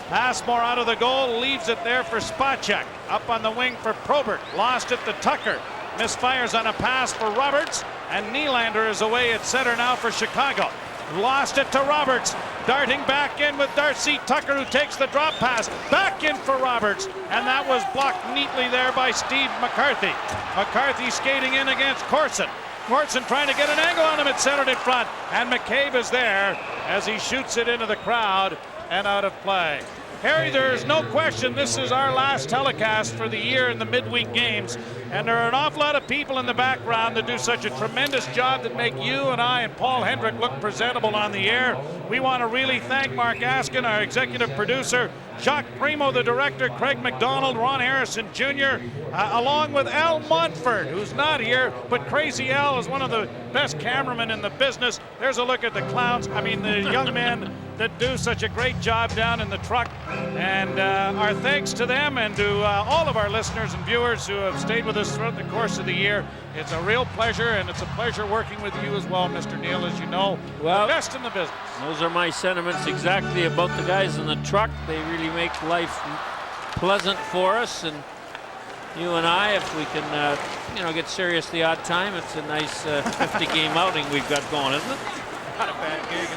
Passmore out of the goal, leaves it there for Spacek. Up on the wing for Probert. Lost it to Tucker. Misfires on a pass for Roberts. And Nylander is away at center now for Chicago. Lost it to Roberts. Darting back in with Darcy Tucker, who takes the drop pass. Back in for Roberts. And that was blocked neatly there by Steve McCarthy. McCarthy skating in against Corson. Corson trying to get an angle on him. It's centered in front. And McCabe is there as he shoots it into the crowd and out of play. Harry, there's no question this is our last telecast for the year in the midweek games, and there are an awful lot of people in the background that do such a tremendous job that make you and I and Paul Hendrick look presentable on the air. We want to really thank Mark Askin, our executive producer, Jacques Primo, the director, Craig McDonald, Ron Harrison Jr., along with Al Montford, who's not here, but Crazy Al is one of the best cameramen in the business. There's a look at the clowns, the young men that do such a great job down in the truck. And our thanks to them and to all of our listeners and viewers who have stayed with us throughout the course of the year. It's a real pleasure, and it's a pleasure working with you as well, Mr. Neal, as you know, well, the best in the business. Those are my sentiments exactly about the guys in the truck. They really make life pleasant for us, and you and I, if we can, get serious the odd time, it's a nice 50-game outing we've got going, isn't it? Not a bad gig.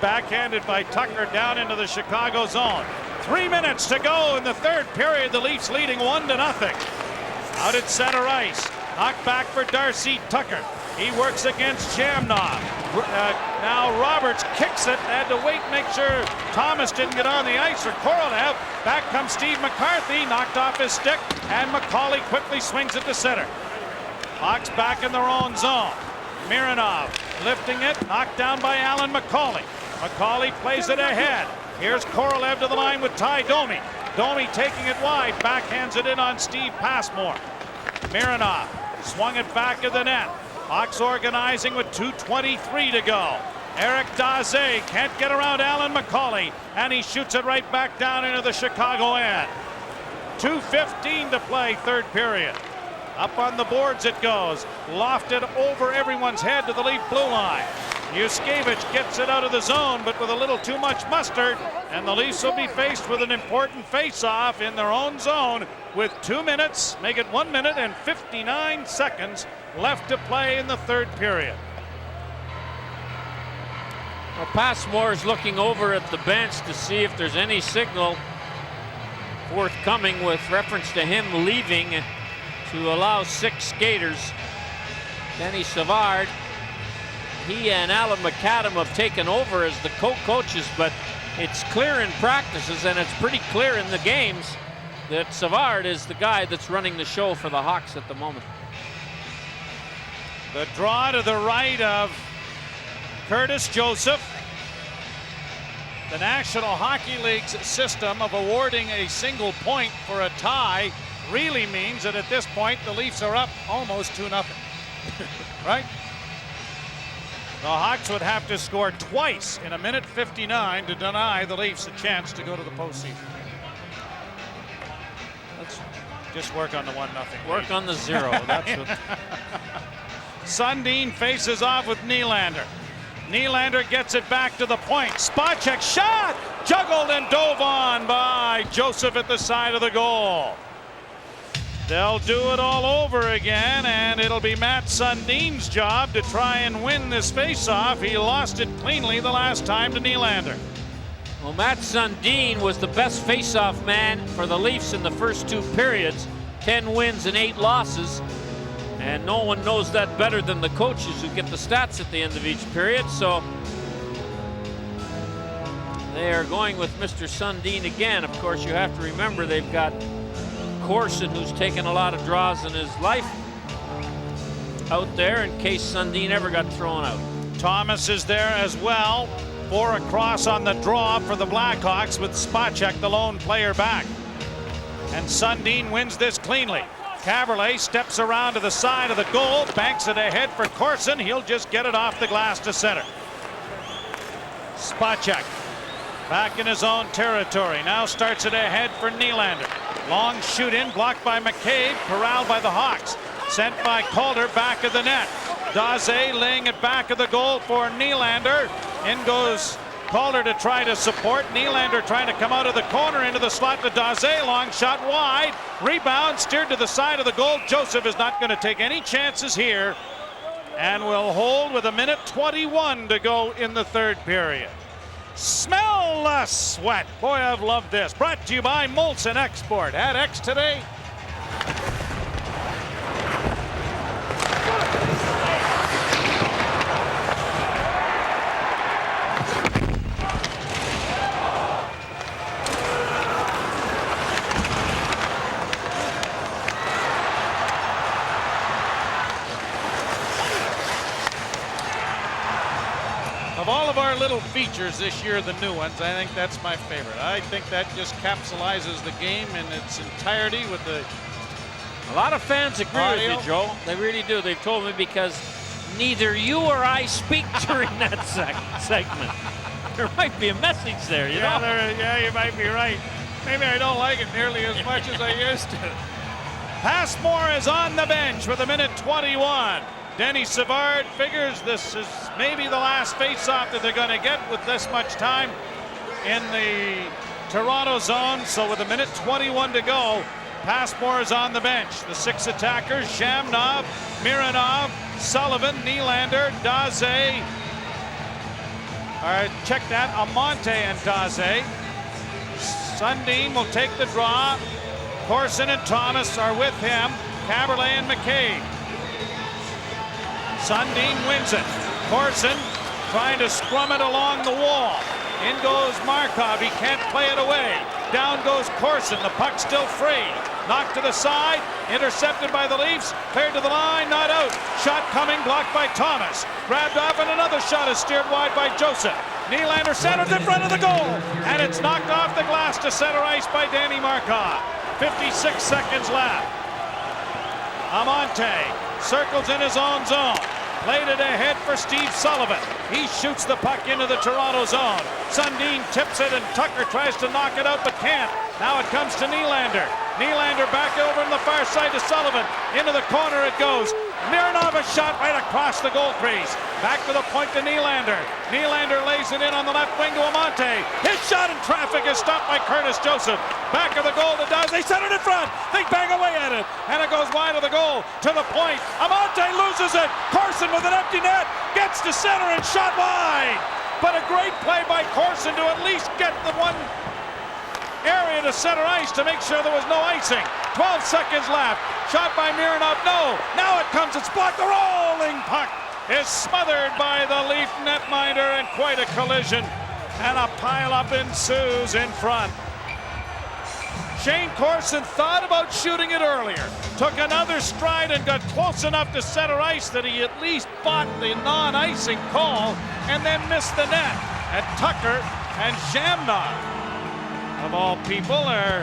Backhanded by Tucker down into the Chicago zone. 3 minutes to go in the third period. The Leafs leading 1-0. Out at center ice. Knocked back for Darcy Tucker. He works against Jamnov. Now Roberts kicks it. Had to wait, make sure Thomas didn't get on the ice for Korolev. Back comes Steve McCarthy. Knocked off his stick. And McCauley quickly swings it to center. Hawks back in their own zone. Mironov lifting it. Knocked down by Alan McCauley. McCauley plays it ahead. Here's Korolev to the line with Ty Domi. Domi taking it wide. Backhands it in on Steve Passmore. Mironov swung it back of the net. Hawks organizing with 2:23 to go. Eric Daze can't get around Alan McCauley, and he shoots it right back down into the Chicago end. 2:15 to play, third period. Up on the boards it goes. Lofted over everyone's head to the Leaf blue line. Yuskevich gets it out of the zone, but with a little too much mustard, and the Leafs will be faced with an important face-off in their own zone with 2 minutes, make it 1 minute and 59 seconds left to play in the third period. Well, Passmore is looking over at the bench to see if there's any signal forthcoming with reference to him leaving to allow 6 skaters Denny Savard, he and Alan McAdam have taken over as the co-coaches, but it's clear in practices and it's pretty clear in the games that Savard is the guy that's running the show for the Hawks at the moment. The draw to the right of Curtis Joseph. The National Hockey League's system of awarding a single point for a tie really means that at this point the Leafs are up almost 2-0. Right? The Hawks would have to score twice in 1:59 to deny the Leafs a chance to go to the postseason. Let's just work on the 1-0. Work on the 0. That's what. Sundin faces off with Nylander. Nylander gets it back to the point. Spot check shot! Juggled and dove on by Joseph at the side of the goal. They'll do it all over again, and it'll be Matt Sundin's job to try and win this faceoff. He lost it cleanly the last time to Nylander. Well, Matt Sundin was the best faceoff man for the Leafs in the first 2 periods. 10 wins and 8 losses. And no one knows that better than the coaches who get the stats at the end of each period. So they are going with Mr. Sundin again. Of course, you have to remember they've got Corson, who's taken a lot of draws in his life, out there in case Sundin ever got thrown out. Thomas is there as well. 4 across on the draw for the Blackhawks with Spacek, the lone player, back. And Sundin wins this cleanly. Caberlet steps around to the side of the goal, banks it ahead for Corson. He'll just get it off the glass to center. Spacek back in his own territory. Now starts it ahead for Nylander. Long shoot in, blocked by McCabe, corralled by the Hawks. Sent by Calder back of the net. Daze laying it back of the goal for Nylander. In goes Calder to try to support. Nylander trying to come out of the corner into the slot to Daze. Long shot wide. Rebound steered to the side of the goal. Joseph is not going to take any chances here and will hold with 1:21 to go in the 3rd period. Smell the sweat. Boy, I've loved this. Brought to you by Molson Export. Had X today? Of all of our little features this year, the new ones, I think that's my favorite. I think that just capsulizes the game in its entirety with the A lot of fans agree audio. with you, Joe. They really do. They've told me because neither you or I speak during that segment. There might be a message there, you know? Yeah, you might be right. Maybe I don't like it nearly as much as I used to. Passmore is on the bench with 1:21. Denny Savard figures this is maybe the last face-off that they're going to get with this much time in the Toronto zone. So with 1:21 to go, Passmore is on the bench. The 6 attackers, Shamnov, Mironov, Sullivan, Nylander, Daze. Check that, Amante and Daze. Sundin will take the draw. Corson and Thomas are with him. Caberlet and McCabe. Sundin wins it. Corson trying to scrum it along the wall. In goes Markov. He can't play it away. Down goes Corson. The puck's still free. Knocked to the side. Intercepted by the Leafs. Cleared to the line. Not out. Shot coming. Blocked by Thomas. Grabbed off, and another shot is steered wide by Joseph. Nylander centers in front of the goal. And it's knocked off the glass to center ice by Danny Markov. 56 seconds left. Amante circles in his own zone. Played it ahead for Steve Sullivan. He shoots the puck into the Toronto zone. Sundin tips it, and Tucker tries to knock it out but can't. Now it comes to Nylander. Nylander back over on the far side to Sullivan. Into the corner it goes. Mironov a shot right across the goal crease. Back to the point to Nylander. Nylander lays it in on the left wing to Amante. His shot in traffic is stopped by Curtis Joseph. Back of the goal to Daze. They center it in front. They bang away at it. And it goes wide of the goal to the point. Amante loses it. Corson with an empty net. Gets to center and shot wide. But a great play by Corson to at least get the one area to center ice to make sure there was no icing. 12 seconds left. Shot by Mironov. No. Now it comes. It's blocked. The roll rolling puck is smothered by the Leaf netminder, and quite a collision, and a pileup ensues in front. Shane Corson thought about shooting it earlier, took another stride and got close enough to center ice that he at least fought the non-icing call, and then missed the net. And Tucker and Jamna, of all people, are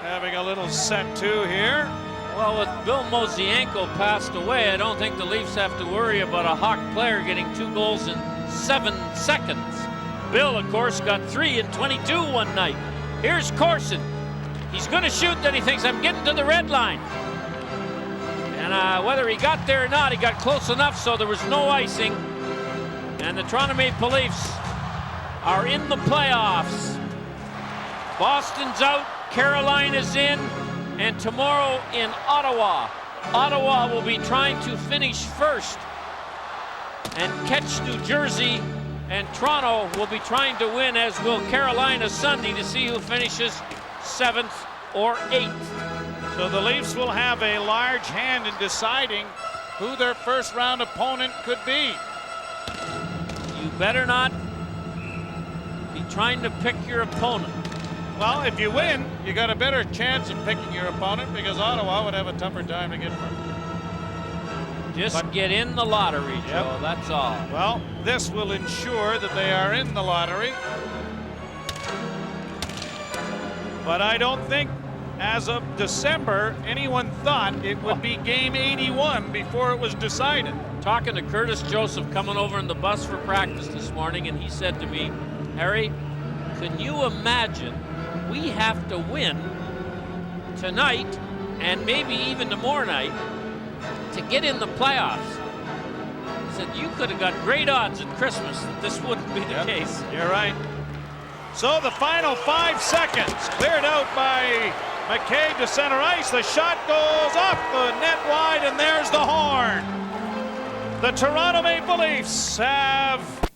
having a little set to here. Well, with Bill Mosienko passed away, I don't think the Leafs have to worry about a Hawk player getting 2 goals in 7 seconds. Bill, of course, got 3 in 22 one night. Here's Corson. He's going to shoot, then he thinks, I'm getting to the red line. And whether he got there or not, he got close enough so there was no icing. And the Toronto Maple Leafs are in the playoffs. Boston's out, Carolina's in, and tomorrow in Ottawa. Ottawa will be trying to finish first and catch New Jersey, and Toronto will be trying to win, as will Carolina Sunday, to see who finishes 7th or 8th. So the Leafs will have a large hand in deciding who their first round opponent could be. You better not be trying to pick your opponent. Well, if you win, you got a better chance of picking your opponent, because Ottawa would have a tougher time to get from. Just get in the lottery, Joe, that's all. Well, this will ensure that they are in the lottery. But I don't think, as of December, anyone thought it would be game 81 before it was decided. Talking to Curtis Joseph coming over in the bus for practice this morning, and he said to me, Harry, can you imagine we have to win tonight and maybe even tomorrow night to get in the playoffs? He said, you could have got great odds at Christmas that this wouldn't be the case. You're right. So the final 5 seconds, cleared out by McKay to center ice. The shot goes off the net wide, and there's the horn. The Toronto Maple Leafs have